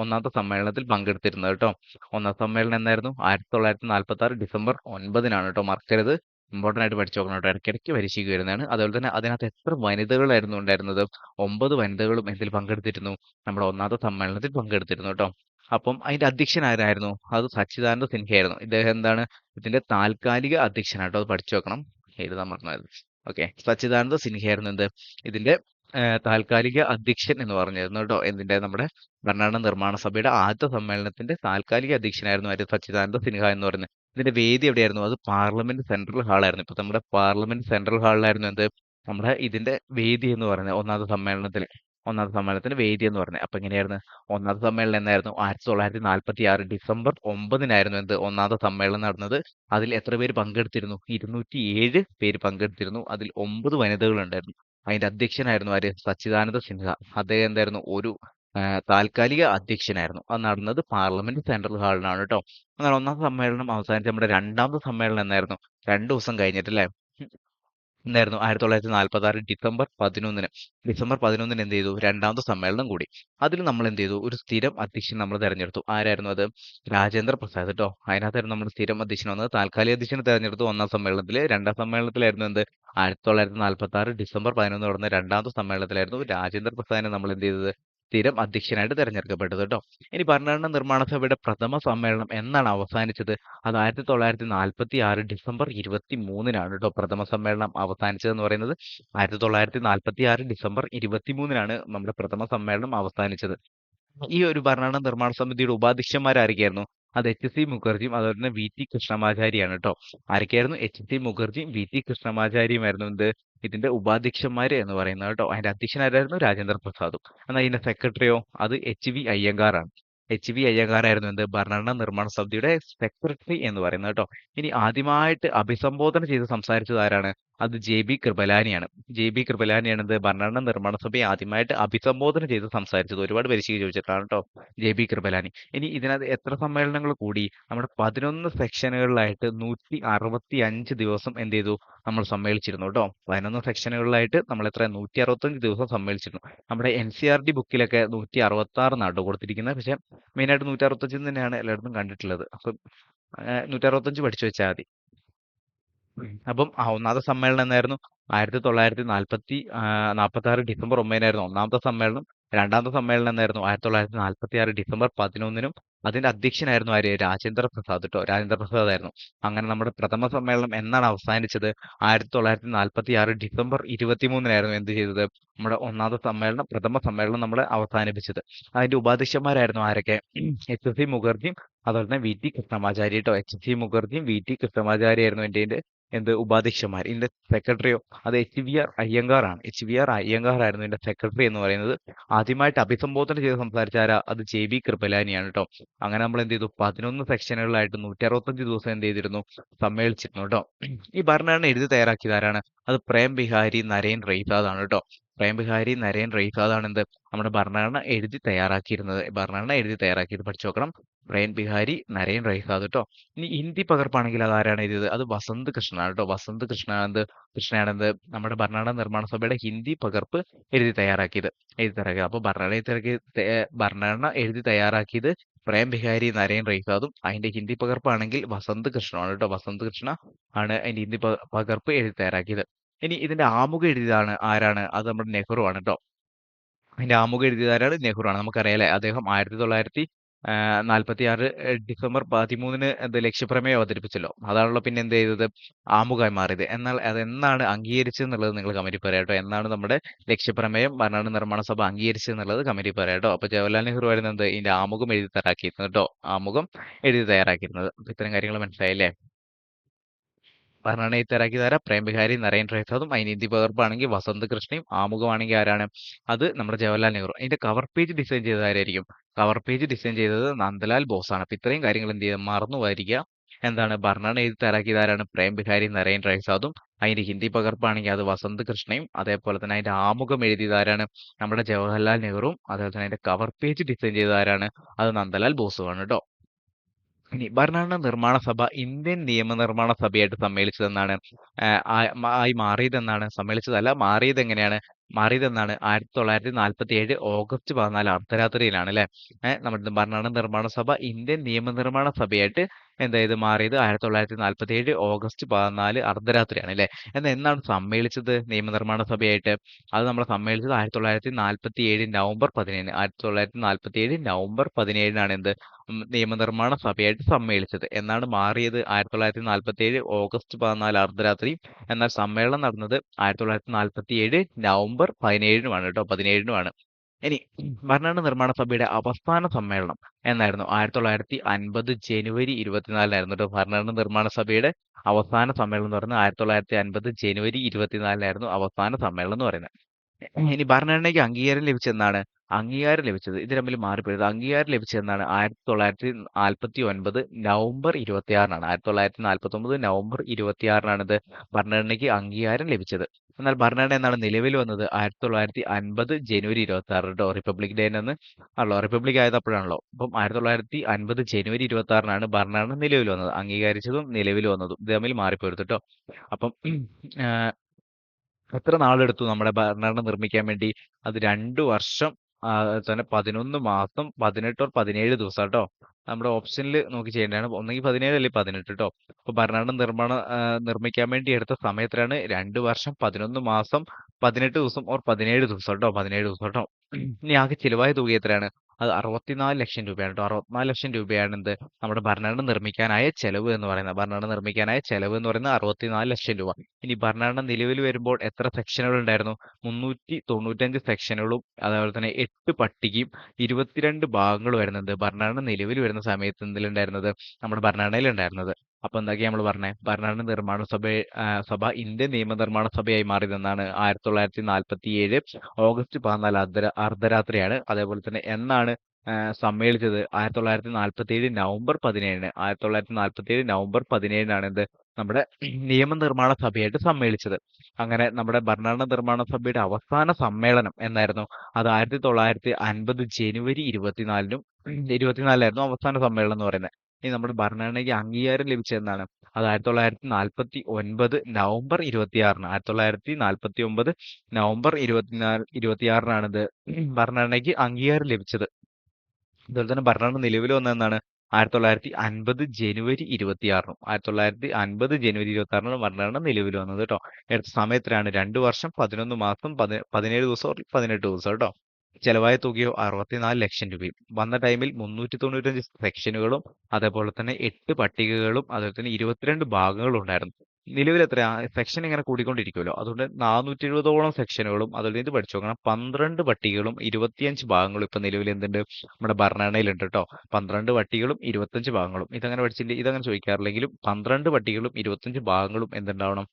ഒന്നാമത്തെ സമ്മേളനത്തിൽ പങ്കെടുത്തിരുന്നത് കേട്ടോ. ഒന്നാം സമ്മേളനം എന്നായിരുന്നു? 1946 ഡിസംബർ 9-നാണ് കേട്ടോ. മറക്കരുത്. ഇമ്പോർട്ടന്റ് ആയിട്ട് പഠിച്ചു നോക്കണം കേട്ടോ. ഇടയ്ക്കിടയ്ക്ക് പരീക്ഷയ്ക്ക് വരുന്നതാണ്. അതുപോലെ തന്നെ അതിനകത്ത് എത്ര വനിതകളായിരുന്നു ഉണ്ടായിരുന്നത്? 9 വനിതകളും എന്തിൽ പങ്കെടുത്തിരുന്നു? നമ്മുടെ ഒന്നാമത്തെ സമ്മേളനത്തിൽ പങ്കെടുത്തിരുന്നു കേട്ടോ. അപ്പം അതിന്റെ അധ്യക്ഷൻ ആരായിരുന്നു? അത് സച്ചിദാനന്ദ സിൻഹയായിരുന്നു. ഇദ്ദേഹം എന്താണ്? ഇതിന്റെ താൽക്കാലിക അധ്യക്ഷനാട്ടോ. അത് പഠിച്ചു വെക്കണം. എഴുതാൻ മറന്നായിരുന്നു. ഓക്കെ. സച്ചിദാനന്ദ സിൻഹയായിരുന്നു എന്ത്? ഇതിന്റെ താൽക്കാലിക അധ്യക്ഷൻ എന്ന് പറഞ്ഞിരുന്നു കേട്ടോ. എന്തിന്റെ? നമ്മുടെ ഭരണഘടനാ നിർമ്മാണ സഭയുടെ ആദ്യത്തെ സമ്മേളനത്തിന്റെ താൽക്കാലിക അധ്യക്ഷനായിരുന്നു ആര്? സച്ചിദാനന്ദ സിൻഹ എന്ന് പറയുന്നത്. ഇതിന്റെ വേദി എവിടെയായിരുന്നു? അത് പാർലമെന്റ് സെൻട്രൽ ഹാളായിരുന്നു. ഇപ്പൊ നമ്മുടെ പാർലമെന്റ് സെൻട്രൽ ഹാളിലായിരുന്നു എന്ത്? നമ്മുടെ ഇതിന്റെ വേദി എന്ന് പറയുന്നത് ഒന്നാമത്തെ സമ്മേളനത്തിന്റെ വേദി എന്ന് പറയുന്നത്. അപ്പൊ എങ്ങനെയായിരുന്നു? ഒന്നാമത്തെ സമ്മേളനം എന്നായിരുന്നു? 1946 ഡിസംബർ 9-നായിരുന്നു എന്ത്? ഒന്നാമത്തെ സമ്മേളനം നടന്നത്. അതിൽ എത്ര പേര് പങ്കെടുത്തിരുന്നു? 207 പേര് പങ്കെടുത്തിരുന്നു. അതിൽ 9 വനിതകൾ ഉണ്ടായിരുന്നു. അതിന്റെ അധ്യക്ഷനായിരുന്നു ആര്? സച്ചിദാനന്ദ സിൻഹ. അദ്ദേഹം എന്തായിരുന്നു? ഒരു താൽക്കാലിക അധ്യക്ഷനായിരുന്നു. അത് നടന്നത് പാർലമെന്റ് സെൻട്രൽ ഹാളിലാണ് കേട്ടോ. അങ്ങനെ ഒന്നാമത്തെ സമ്മേളനം അവസാനിച്ച് നമ്മുടെ രണ്ടാമത്തെ സമ്മേളനം എന്നായിരുന്നു? 2 ദിവസം കഴിഞ്ഞിട്ടല്ലേ. എന്നായിരുന്നു? 1946 ഡിസംബർ 11-ന്. ഡിസംബർ 11-ന് എന്ത് ചെയ്തു? രണ്ടാമത്തെ സമ്മേളനം കൂടി. അതിൽ നമ്മൾ എന്ത് ചെയ്തു? ഒരു സ്ഥിരം അധ്യക്ഷൻ നമ്മൾ തെരഞ്ഞെടുത്തു. ആരായിരുന്നു അത്? രാജേന്ദ്ര പ്രസാദ് കേട്ടോ. അതിനകത്തായിരുന്നു നമ്മൾ സ്ഥിരം അധ്യക്ഷൻ വന്നത്. താൽക്കാലിക അധ്യക്ഷനെ തെരഞ്ഞെടുത്തു ഒന്നാം സമ്മേളനത്തില്. രണ്ടാം സമ്മേളനത്തിലായിരുന്നു എന്ത്? 1946 ഡിസംബർ 11 നടന്ന രണ്ടാമത്തെ സമ്മേളനത്തിലായിരുന്നു രാജേന്ദ്ര പ്രസാദിനെ നമ്മൾ എന്ത് ചെയ്തത്? സ്ഥിരം അധ്യക്ഷനായിട്ട് തെരഞ്ഞെടുക്കപ്പെട്ടത് കേട്ടോ. ഇനി ഭരണഘടനാ നിർമ്മാണ സഭയുടെ പ്രഥമ സമ്മേളനം എന്നാണ് അവസാനിച്ചത്? അത് 1946 ഡിസംബർ 23-നാണ് കേട്ടോ. പ്രഥമ സമ്മേളനം അവസാനിച്ചതെന്ന് പറയുന്നത് 1946 ഡിസംബർ 23-നാണ് നമ്മുടെ പ്രഥമ സമ്മേളനം അവസാനിച്ചത്. ഈ ഒരു ഭരണഘടനാ നിർമ്മാണ സമിതിയുടെ ഉപാധ്യക്ഷന്മാരാരൊക്കെയായിരുന്നു? അത് എച്ച്.സി. മുഖർജിയും അതുപോലെ തന്നെ വി.ടി. കൃഷ്ണമാചാരിയാണ് ട്ടോ. ആരൊക്കെയായിരുന്നു? എച്ച്.സി. മുഖർജിയും വി.ടി. കൃഷ്ണമാചാരിയുമായിരുന്നു ഇതിന്റെ ഉപാധ്യക്ഷന്മാര് എന്ന് പറയുന്നത് ട്ടോ. അതിന്റെ അധ്യക്ഷനാരായിരുന്നു? രാജേന്ദ്ര പ്രസാദും. എന്നാൽ ഇതിന്റെ സെക്രട്ടറിയോ? അത് എച്ച്.വി. അയ്യങ്കാറാണ്. എച്ച്.വി. അയ്യങ്കാറായിരുന്നു ഭരണഘടനാ നിർമ്മാണ സമിതിയുടെ സെക്രട്ടറി എന്ന് പറയുന്നത് ട്ടോ. ഇനി ആദ്യമായിട്ട് അഭിസംബോധന ചെയ്ത് സംസാരിച്ചത് ആരാണ്? അത് ജെ.ബി. കൃപലാനിയാണ്. ജെ.ബി. കൃപലാനിയാണ് ഭരണഘടനാ നിർമ്മാണ സഭയെ ആദ്യമായിട്ട് അഭിസംബോധന ചെയ്ത് സംസാരിച്ചത്. ഒരുപാട് പരീക്ഷയ്ക്ക് ചോദിച്ചിട്ടാണ് ട്ടോ ജെ.ബി. കൃപലാനി. ഇനി ഇതിനകത്ത് എത്ര സമ്മേളനങ്ങൾ കൂടി? നമ്മുടെ 11 സെക്ഷനുകളിലായിട്ട് 165 ദിവസം എന്ത് ചെയ്തു? നമ്മൾ സമ്മേളിച്ചിരുന്നു ട്ടോ. 11 സെക്ഷനുകളിലായിട്ട് നമ്മൾ എത്ര 165 ദിവസം സമ്മേളിച്ചിരുന്നു. നമ്മുടെ എൻ.സി.ആർ.ടി ബുക്കിലൊക്കെ 166 എന്നാണ് ട്ടോ കൊടുത്തിരിക്കുന്നത്. പക്ഷെ മെയിനായിട്ട് 165 തന്നെയാണ് എല്ലായിടത്തും കണ്ടിട്ടുള്ളത്. അപ്പം 165 പഠിച്ചു വെച്ചാൽ മതി. അപ്പം ഒന്നാമത്തെ സമ്മേളനം എന്നായിരുന്നു? 1946 ഡിസംബർ 9-നായിരുന്നു ഒന്നാമത്തെ സമ്മേളനം. രണ്ടാമത്തെ സമ്മേളനം എന്നായിരുന്നു? 1946 ഡിസംബർ 11-നും. അതിന്റെ അധ്യക്ഷനായിരുന്നു ആര്? രാജേന്ദ്ര പ്രസാദ് ട്ടോ. രാജേന്ദ്ര പ്രസാദ് ആയിരുന്നു. അങ്ങനെ നമ്മുടെ പ്രഥമ സമ്മേളനം എന്നാണ് അവസാനിച്ചത്? 1946 ഡിസംബർ 23-നായിരുന്നു എന്ത് ചെയ്തത്? നമ്മുടെ ഒന്നാമത്തെ സമ്മേളനം, പ്രഥമ സമ്മേളനം നമ്മൾ അവസാനിപ്പിച്ചത്. അതിന്റെ ഉപാധ്യക്ഷന്മാരായിരുന്നു ആരൊക്കെ? എച്ച്.സി. മുഖർജിയും അതുപോലെ തന്നെ വി.ടി. കൃഷ്ണമാചാരി ട്ടോ. എച്ച്.സി. മുഖർജിയും വി.ടി. കൃഷ്ണമാചാരി ആയിരുന്നു ഉപാധ്യക്ഷന്മാർ. ഇതിന്റെ സെക്രട്ടറിയോ? അത് എച്ച്.വി.ആർ. അയ്യങ്കാറാണ്. എച്ച്.വി.ആർ. അയ്യങ്കാറായിരുന്നു ഇതിന്റെ സെക്രട്ടറി എന്ന് പറയുന്നത്. ആദ്യമായിട്ട് അഭിസംബോധന ചെയ്ത് സംസാരിച്ച ആരാ? അത് ജെ.ബി. കൃപലാനിയാണ് ട്ടോ. അങ്ങനെ നമ്മൾ എന്ത് ചെയ്തു? 11 സെക്ഷനുകളിലായിട്ട് 165 ദിവസം എന്ത് ചെയ്തിരുന്നു? സമ്മേളിച്ചിരുന്നു ട്ടോ. ഈ ഭരണഘടന എഴുതി തയ്യാറാക്കിയത് ആരാണ്? അത് പ്രേം ബിഹാരി നരേൻ റെയ്സാദാണ് ട്ടോ. പ്രേം ബിഹാരി നരേൻ റെയ്സാദാണ് നമ്മുടെ ഭരണഘടന എഴുതി തയ്യാറാക്കിയിരുന്നത്. ഭരണഘടന എഴുതി തയ്യാറാക്കിയത് പഠിച്ചു നോക്കണം. പ്രേം ബിഹാരി നരേൻ റെയ്സാദ് ട്ടോ. ഇനി ഹിന്ദി പകർപ്പാണെങ്കിൽ അതാരാണ് എഴുതിയത്? അത് വസന്ത് കൃഷ്ണനാണ് ട്ടോ. വസന്ത് കൃഷ്ണയാണ് നമ്മുടെ ഭരണഘടനാ നിർമ്മാണ സഭയുടെ ഹിന്ദി പകർപ്പ് എഴുതി തയ്യാറാക്കിയത്. അപ്പോൾ ഭരണഘടന എഴുതി തയ്യാറാക്കിയത് പ്രേം ബിഹാരി നരേൻ റെയ്സാദും അതിന്റെ ഹിന്ദി പകർപ്പാണെങ്കിൽ വസന്ത് കൃഷ്ണയാണ് ട്ടോ. വസന്ത് കൃഷ്ണ ആണ് അതിന്റെ ഹിന്ദി പകർപ്പ് എഴുതി തയ്യാറാക്കിയത്. ഇനി ഇതിന്റെ ആമുഖം എഴുതിയതാണ് ആരാണ്? അത് നമ്മുടെ നെഹ്റു ആണ് ട്ടോ. അതിന്റെ ആമുഖം എഴുതിയത് ആരാണ്? നെഹ്റു ആണ്. നമുക്കറിയാലേ അദ്ദേഹം 1946 ഡിസംബർ 13-ന് ലക്ഷ്യപ്രമേയം അവതരിപ്പിച്ചല്ലോ. അതാണല്ലോ പിന്നെ എന്ത് ചെയ്തത്? ആമുഖമായി മാറിയത്. എന്നാൽ അതെന്നാണ് അംഗീകരിച്ചതെന്നുള്ളത് നിങ്ങൾ കമന്റിൽ പറയാം ട്ടോ. എന്നാണ് നമ്മുടെ ലക്ഷ്യപ്രമേയം ഭരണഘടനാ നിർമ്മാണ സഭ അംഗീകരിച്ചതെന്നുള്ളത് കമന്റിൽ പറയാം ട്ടോ. അപ്പൊ ജവഹർലാൽ നെഹ്റു ആയിരുന്നു ഇതിന്റെ ആമുഖം എഴുതി തയ്യാറാക്കിയിരുന്നത് ട്ടോ. ആമുഖം എഴുതി തയ്യാറാക്കിയിരുന്നത്. അപ്പൊ ഇത്തരം കാര്യങ്ങൾ മനസ്സിലായില്ലേ? ഭരണഘടന തയ്യാറാക്കിയത് ആരാ? പ്രേം ബിഹാരി നരേൻ റെയ്സാദും അതിന് ഹിന്ദി പകർപ്പാണെങ്കിൽ വസന്ത് കൃഷ്ണയും ആമുഖമാണെങ്കിൽ ആരാണ്? അത് നമ്മുടെ ജവഹർലാൽ നെഹ്റു. അതിന്റെ കവർ പേജ് ഡിസൈൻ ചെയ്തത് ആരായിരിക്കും? കവർ പേജ് ഡിസൈൻ ചെയ്തത് നന്ദലാൽ ബോസാണ്. അപ്പൊ ഇത്രയും കാര്യങ്ങൾ എന്ത് ചെയ്യുക? മറന്നു പോയിരിക്കുക. എന്താണ് ഭരണഘടന എഴുതി തയ്യാറാക്കിയത് ആരാണ്? പ്രേം ബിഹാരി നരേൻ റെയ്സാദും അതിന്റെ ഹിന്ദി പകർപ്പാണെങ്കിൽ അത് വസന്ത് കൃഷ്ണയും അതേപോലെ തന്നെ അതിന്റെ ആമുഖം എഴുതിയത് ആരാണ്? നമ്മുടെ ജവഹർലാൽ നെഹ്റുവും അതേപോലെ തന്നെ അതിന്റെ കവർ പേജ് ഡിസൈൻ ചെയ്തത് ആരാണ്? അത് നന്ദലാൽ ബോസുമാണ് ട്ടോ. ഇനി ഭരണഘടനാ നിർമ്മാണ സഭ ഇന്ത്യൻ നിയമനിർമ്മാണ സഭയായിട്ട് സമ്മേളിച്ചതെന്നാണ്? ആയി മാറിയതെന്നാണ്? സമ്മേളിച്ചതല്ല, മാറിയത് എങ്ങനെയാണ്? മാറിയതെന്നാണ്? 1947 ഓഗസ്റ്റ് 14 അർദ്ധരാത്രിയിലാണ് അല്ലെ? നമ്മുടെ ഭരണഘടനാ നിർമ്മാണ സഭ ഇന്ത്യൻ നിയമനിർമ്മാണ സഭയായിട്ട് എന്തായത് മാറിയത് 1947 ഓഗസ്റ്റ് 14 അർദ്ധരാത്രിയാണ് അല്ലെ? എന്നാണ് സമ്മേളിച്ചത് നിയമനിർമ്മാണ സഭയായിട്ട്? അത് നമ്മൾ സമ്മേളിച്ചത് 1947 നവംബർ 17. 1947 നവംബർ 17-നാണ് നിയമനിർമ്മാണ സഭയായിട്ട് സമ്മേളിച്ചത്. എന്നാണ് മാറിയത്? 1947 ഓഗസ്റ്റ് 14 അർദ്ധരാത്രി. എന്നാൽ സമ്മേളനം നടന്നത് 1947 നവംബർ 17-നുമാണ് കേട്ടോ. 17-നുമാണ്. ഇനി ഭരണഘടനാ നിർമ്മാണ സഭയുടെ അവസാന സമ്മേളനം എന്നായിരുന്നു? 1950 ജനുവരി 24-നായിരുന്നു കേട്ടോ. ഭരണഘടനാ നിർമ്മാണ സഭയുടെ അവസാന സമ്മേളനം എന്ന് പറയുന്നത് 1950 ജനുവരി 24-നായിരുന്നു അവസാന സമ്മേളനം എന്ന് പറയുന്നത്. ഇനി ഭരണഘടനയ്ക്ക് അംഗീകാരം ലഭിച്ചെന്നാണ്? അംഗീകാരം ലഭിച്ചത് ഇത് തമ്മിൽ മാറിപ്പോയത്. അംഗീകാരം ലഭിച്ചതെന്നാണ്? 1949 നവംബർ 26-നാണ്. 1949 നവംബർ 26-നാണ് ഭരണഘടനയ്ക്ക് അംഗീകാരം ലഭിച്ചത്. എന്നാൽ ഭരണഘടന എന്നാണ് നിലവിൽ വന്നത്? 1950 ജനുവരി 26 ട്ടോ. റിപ്പബ്ലിക് ഡേ ആണല്ലോ. റിപ്പബ്ലിക് ആയത് അപ്പോഴാണല്ലോ. അപ്പം 1950 ജനുവരി 26-നാണ് ഭരണഘടന നിലവിൽ വന്നത്. അംഗീകരിച്ചതും നിലവിൽ വന്നതും ഇത് തമ്മിൽ മാറിപ്പോരുത് ട്ടോ. അപ്പം എത്ര നാളെടുത്തു നമ്മുടെ ഭരണഘടന നിർമ്മിക്കാൻ വേണ്ടി? അത് 2 വർഷം തന്നെ 11 മാസം 18 or 17 ദിവസം ട്ടോ. നമ്മുടെ ഓപ്ഷനിൽ നോക്കി ചെയ്യേണ്ടതാണ്. ഒന്നെങ്കിൽ 17 അല്ലെങ്കിൽ 18 ട്ടോ. അപ്പൊ ഭരണഘടന നിർമ്മിക്കാൻ വേണ്ടി എടുത്ത സമയം എത്രയാണ്? 2 വർഷം 11 മാസം 18 ദിവസം ഓർ 17 ദിവസം ട്ടോ. 17 ദിവസം ട്ടോ. ഇനി ആകെ ചിലവായ തുക എത്രയാണ്? അത് 64,00,000 രൂപയാണ് ട്ടോ. 64,00,000 രൂപയാണ് എന്ത് നമ്മുടെ ഭരണഘടന നിർമ്മിക്കാനായ ചെലവ് എന്ന് പറയുന്നത്. ഭരണഘടന നിർമ്മിക്കാനായ ചെലവ് എന്ന് പറയുന്നത് 64,00,000 രൂപ. ഇനി ഭരണഘടന നിലവിൽ വരുമ്പോൾ എത്ര സെക്ഷനുകൾ ഉണ്ടായിരുന്നു? 395 സെക്ഷനുകളും അതേപോലെ തന്നെ 8 പട്ടികയും 22 ഭാഗങ്ങളുമായിരുന്നു എന്ത് ഭരണഘടന നിലവിൽ വരുന്ന സമയത്ത് എന്തിലുണ്ടായിരുന്നത്? നമ്മുടെ ഭരണഘടനയിൽ ഉണ്ടായിരുന്നത്. അപ്പൊ എന്തൊക്കെയാ നമ്മൾ പറഞ്ഞത്? ഭരണഘടന നിർമ്മാണ സഭ ഇന്ത്യൻ നിയമനിർമ്മാണ സഭയായി മാറിയതെന്നാണ് 1947 ഓഗസ്റ്റ് 14 അർദ്ധരാത്രിയാണ്. അതേപോലെ തന്നെ എന്നാണ് സമ്മേളിച്ചത്? 1947 നവംബർ 17-ന്. 1947 നവംബർ 17-നാണ് എന്ത് നമ്മുടെ നിയമനിർമ്മാണ സഭയായിട്ട് സമ്മേളിച്ചത്. അങ്ങനെ നമ്മുടെ ഭരണഘടന നിർമ്മാണ സഭയുടെ അവസാന സമ്മേളനം എന്നായിരുന്നു? അത് 1950 ജനുവരി 24-നും 24-ലായിരുന്നു അവസാന സമ്മേളനം എന്ന് പറയുന്നത്. ഇനി നമ്മുടെ ഭരണഘടനയ്ക്ക് അംഗീകാരം ലഭിച്ചതെന്നാണ്? അത് 1949 നവംബർ 26-ന്. 1949 നവംബർ 26-നാണ് ഇത് ഭരണഘടനയ്ക്ക് അംഗീകാരം ലഭിച്ചത്. അതുപോലെ തന്നെ ഭരണഘടന നിലവിൽ വന്നതെന്നാണ്? 1950 ജനുവരി 26-നും. 1950 ജനുവരി 26-നാണ് ഭരണഘടന നിലവിൽ വന്നത് ട്ടോ. എടുത്ത സമയം എത്രയാണ്? 2 വർഷം 11 മാസം 17 ദിവസം or 18 ദിവസം ട്ടോ. ചെലവായ തുകയോ 64,00,000 രൂപയും. വന്ന ടൈമിൽ 395 സെക്ഷനുകളും അതേപോലെ തന്നെ 8 പട്ടികകളും അതുപോലെ തന്നെ 22 ഭാഗങ്ങളും ഉണ്ടായിരുന്നു. നിലവിൽ എത്രയാ? സെക്ഷൻ ഇങ്ങനെ കൂടിക്കൊണ്ടിരിക്കുമല്ലോ. അതുകൊണ്ട് 470ഓളം സെക്ഷനുകളും അതുപോലെ ഇത് പഠിച്ചു നോക്കണം. 12 പട്ടികകളും 25 ഭാഗങ്ങളും ഇപ്പൊ നിലവിൽ എന്തുണ്ട്? നമ്മുടെ ഭരണഘടനയിലുണ്ട് ട്ടോ. 12 പട്ടികകളും 25 ഭാഗങ്ങളും. ഇതങ്ങനെ പഠിച്ചില്ല, ഇതങ്ങനെ ചോദിക്കാറില്ലെങ്കിലും 12 പട്ടികകളും 25 ഭാഗങ്ങളും എന്തുണ്ടാവണം?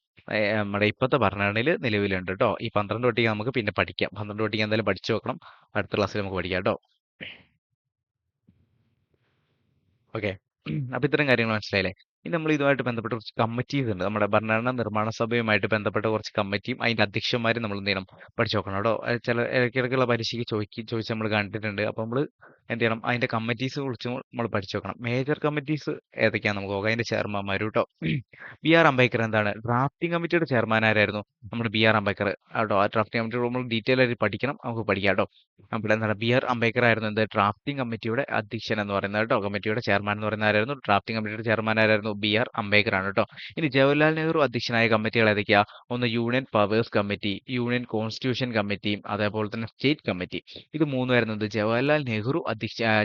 നമ്മുടെ ഇപ്പോഴത്തെ ഭരണഘടനയിൽ നിലവിലുണ്ട് ട്ടോ. ഈ 12 പട്ടിക നമുക്ക് പിന്നെ പഠിക്കാം. 12 പട്ടിക എന്തായാലും പഠിച്ചു വെക്കണം. അടുത്ത ക്ലാസ്സിൽ നമുക്ക് പഠിക്കാം ട്ടോ. ഓക്കെ. അപ്പൊ ഇത്തരം കാര്യങ്ങൾ മനസ്സിലായില്ലേ? ഇനി നമ്മൾ ഇതുമായിട്ട് ബന്ധപ്പെട്ട കുറച്ച് കമ്മിറ്റീസ് ഉണ്ട്. നമ്മുടെ ഭരണഘടനാ നിർമ്മാണ സഭയുമായിട്ട് ബന്ധപ്പെട്ട കുറച്ച് കമ്മിറ്റിയും അതിന്റെ അധ്യക്ഷന്മാരും നമ്മൾ എന്ത് ചെയ്യണം? പഠിച്ചു നോക്കണം കേട്ടോ. ചില ഇടയ്ക്കിടയ്ക്കുള്ള പരീക്ഷയ്ക്ക് ചോദിച്ച് നമ്മൾ കണ്ടിട്ടുണ്ട്. അപ്പൊ നമ്മൾ എന്ത് ചെയ്യണം? അതിന്റെ കമ്മിറ്റീസ് കുറിച്ച് നമ്മൾ പഠിച്ചു നോക്കണം. മേജർ കമ്മിറ്റീസ് ഏതൊക്കെയാണെന്ന് നമുക്ക് നോക്കാം. അതിന്റെ ചെയർമാൻമാർ കേട്ടോ. ബി.ആർ. അംബേദ്കർ എന്താണ്? ഡ്രാഫ്റ്റിംഗ് കമ്മിറ്റിയുടെ ചെയർമാൻ ആരായിരുന്നു? നമ്മുടെ ബി.ആർ. അംബേദ്കർ കേട്ടോ. ആ ഡ്രാഫ്റ്റിംഗ് കമ്മിറ്റി നമ്മൾ ഡീറ്റെയിൽ ആയിട്ട് പഠിക്കണം. നമുക്ക് പഠിക്കാം കേട്ടോ. അപ്പോൾ എന്താണ് ബി.ആർ. അംബേദ്കർ ആയിരുന്നു എന്ത് ഡ്രാഫ്റ്റിംഗ് കമ്മിറ്റിയുടെ അധ്യക്ഷൻ എന്ന് പറയുന്നത് കേട്ടോ. കമ്മിറ്റിയുടെ ചെയർമാൻ എന്ന് പറയുന്ന ആരായിരുന്നു? ഡ്രാഫ്റ്റിംഗ് കമ്മിറ്റിയുടെ ചെയർമാൻ ആരായിരുന്നു? ബി.ആർ. അംബേദ്കർ ആണ് കേട്ടോ. ഇനി ജവഹർലാൽ നെഹ്റു അധ്യക്ഷനായ കമ്മിറ്റികൾ ഏതൊക്കെയാ? ഒന്ന് union powers committee, union constitution committee, അതേപോലെ തന്നെ സ്റ്റേറ്റ് കമ്മിറ്റി. ഇത് മൂന്നുമായിരുന്നു എന്ത് ജവഹർലാൽ നെഹ്റു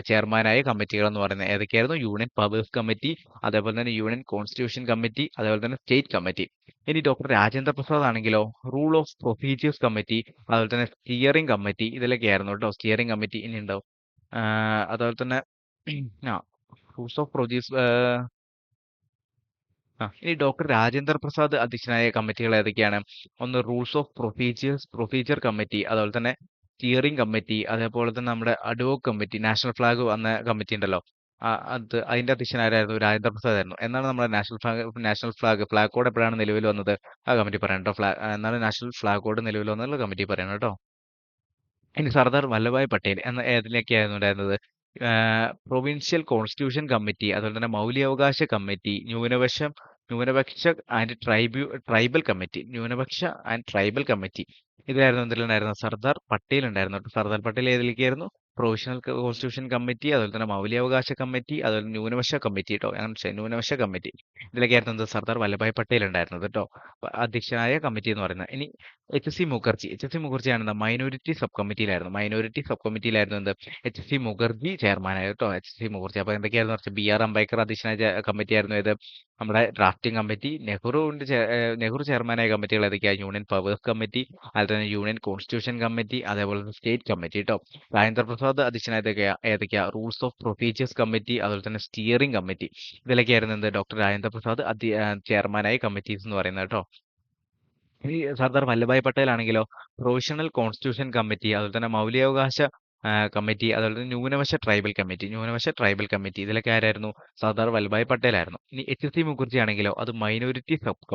ചെയർമാനായ കമ്മിറ്റികൾ എന്ന് പറയുന്നത്. ഏതൊക്കെയായിരുന്നു? യൂണിയൻ പവേഴ്സ് കമ്മിറ്റി, അതേപോലെ തന്നെ യൂണിയൻ കോൺസ്റ്റിറ്റ്യൂഷൻ കമ്മിറ്റി, അതേപോലെ തന്നെ സ്റ്റേറ്റ് കമ്മിറ്റി. ഇനി ഡോക്ടർ രാജേന്ദ്ര പ്രസാദ് ആണെങ്കിലോ റൂൾ ഓഫ് പ്രൊസീജിയേഴ്സ് കമ്മിറ്റി, അതുപോലെ തന്നെ സ്റ്റിയറിംഗ് കമ്മിറ്റി, ഇതിലൊക്കെ ആയിരുന്നു കേട്ടോ. സ്റ്റിയറിംഗ് കമ്മിറ്റി ഇനി ഉണ്ടാവും. അതുപോലെ തന്നെ ആ റൂൾസ് ഓഫ് പ്രൊസീജിയേഴ്സ്. ഇനി ഡോക്ടർ രാജേന്ദ്ര പ്രസാദ് അധ്യക്ഷനായ കമ്മിറ്റികൾ ഏതൊക്കെയാണ്? ഒന്ന് റൂൾസ് ഓഫ് പ്രൊസീജിയർ കമ്മിറ്റി, അതുപോലെ തന്നെ സ്റ്റിയറിംഗ് കമ്മിറ്റി, അതേപോലെ തന്നെ നമ്മുടെ അഡ്വോക് കമ്മിറ്റി, നാഷണൽ ഫ്ലാഗ് വന്ന കമ്മിറ്റി ഉണ്ടല്ലോ. അതിന്റെ അധ്യക്ഷൻ ആരായിരുന്നു? രാജേന്ദ്ര പ്രസാദ് ആയിരുന്നു. എന്നാണ് നമ്മുടെ ഫ്ലാഗ് കോഡ് എപ്പോഴാണ് നിലവിൽ വന്നത്? ആ കമ്മിറ്റി പറയണം കേട്ടോ. എന്നാണ് നാഷണൽ ഫ്ലാഗ് കോഡ് നിലവിൽ വന്നുള്ള കമ്മിറ്റി പറയണം കേട്ടോ. ഇനി സർദാർ വല്ലഭായ് പട്ടേൽ എന്ന ഏതിലൊക്കെയായിരുന്നു ഉണ്ടായിരുന്നത്? പ്രൊവിൻഷ്യൽ കോൺസ്റ്റിറ്റ്യൂഷൻ കമ്മിറ്റി, അതുപോലെ തന്നെ മൗലികാവകാശ കമ്മിറ്റി, ന്യൂനപക്ഷ ആൻഡ് ട്രൈബൽ കമ്മിറ്റി, ന്യൂനപക്ഷ ആൻഡ് ട്രൈബൽ കമ്മിറ്റി. ഇതിലായിരുന്നു എന്തിലുണ്ടായിരുന്നത്? സർദാർ പട്ടേൽ ഉണ്ടായിരുന്നു കേട്ടോ. സർദാർ പട്ടേൽ ഏതിലേക്കായിരുന്നു? പ്രൊവിഷണൽ കോൺസ്റ്റിറ്റ്യൂഷൻ കമ്മിറ്റി, അതുപോലെ തന്നെ മൗലികാവകാശ കമ്മിറ്റി, അതുപോലെ ന്യൂനപക്ഷ കമ്മിറ്റി കേട്ടോ. ന്യൂനപക്ഷ കമ്മിറ്റി ഇതിലൊക്കെയായിരുന്നു എന്ത്? സർദാർ വല്ലഭായ് പട്ടേൽ ഉണ്ടായിരുന്നത് കേട്ടോ. അധ്യക്ഷനായ കമ്മിറ്റി എന്ന് പറയുന്നത്. ഇനി എച്ച്.സി. മുഖർജിയാണ് മൈനോറിറ്റി സബ് കമ്മിറ്റിയിലായിരുന്നു എന്ത്? എച്ച്.സി. മുഖർജി ചെയർമാനായ കേട്ടോ. എച്ച്.സി. മുഖർജി. അപ്പൊ എന്തൊക്കെയായിരുന്നു കുറച്ച്? ബി.ആർ. അംബേദ്കർ അധ്യക്ഷനായ കമ്മിറ്റി ആയിരുന്നു ഇത് നമ്മുടെ ഡ്രാഫ്റ്റിംഗ് കമ്മിറ്റി. നെഹ്റു ചെയർമാനായ കമ്മിറ്റികൾ ഏതൊക്കെയാ? യൂണിയൻ പവേഴ്സ് കമ്മിറ്റി, അതുപോലെ തന്നെ യൂണിയൻ കോൺസ്റ്റിറ്റ്യൂഷൻ കമ്മിറ്റി, അതേപോലെ തന്നെ സ്റ്റേറ്റ് കമ്മിറ്റി കേട്ടോ. രാജേന്ദ്ര പ്രസാദ് അധ്യക്ഷനായ ഏതൊക്കെയാ? റൂൾസ് ഓഫ് പ്രൊസീജിയേഴ്സ് കമ്മിറ്റി, അതുപോലെ തന്നെ സ്റ്റിയറിംഗ് കമ്മിറ്റി. ഇതിലൊക്കെയായിരുന്നു എന്ത്? ഡോക്ടർ രാജേന്ദ്ര പ്രസാദ് ചെയർമാനായ കമ്മിറ്റീസ് എന്ന് പറയുന്നത് കേട്ടോ. ഈ സർദാർ വല്ലഭായ് പട്ടേൽ ആണെങ്കിലോ പ്രൊവിഷണൽ കോൺസ്റ്റിറ്റ്യൂഷൻ കമ്മിറ്റി, അതുപോലെ തന്നെ മൗലികാവകാശ കമ്മിറ്റി, അതുപോലെ തന്നെ ന്യൂനപക്ഷ ട്രൈബൽ കമ്മിറ്റി ഇതിലൊക്കെ ആരായിരുന്നു? സർദാർ വല്ലഭായ് പട്ടേൽ ആയിരുന്നു. ഇനി എച്ച്.സി. മുഖർജി ആണെങ്കിലോ അത് മൈനോറിറ്റി സബ്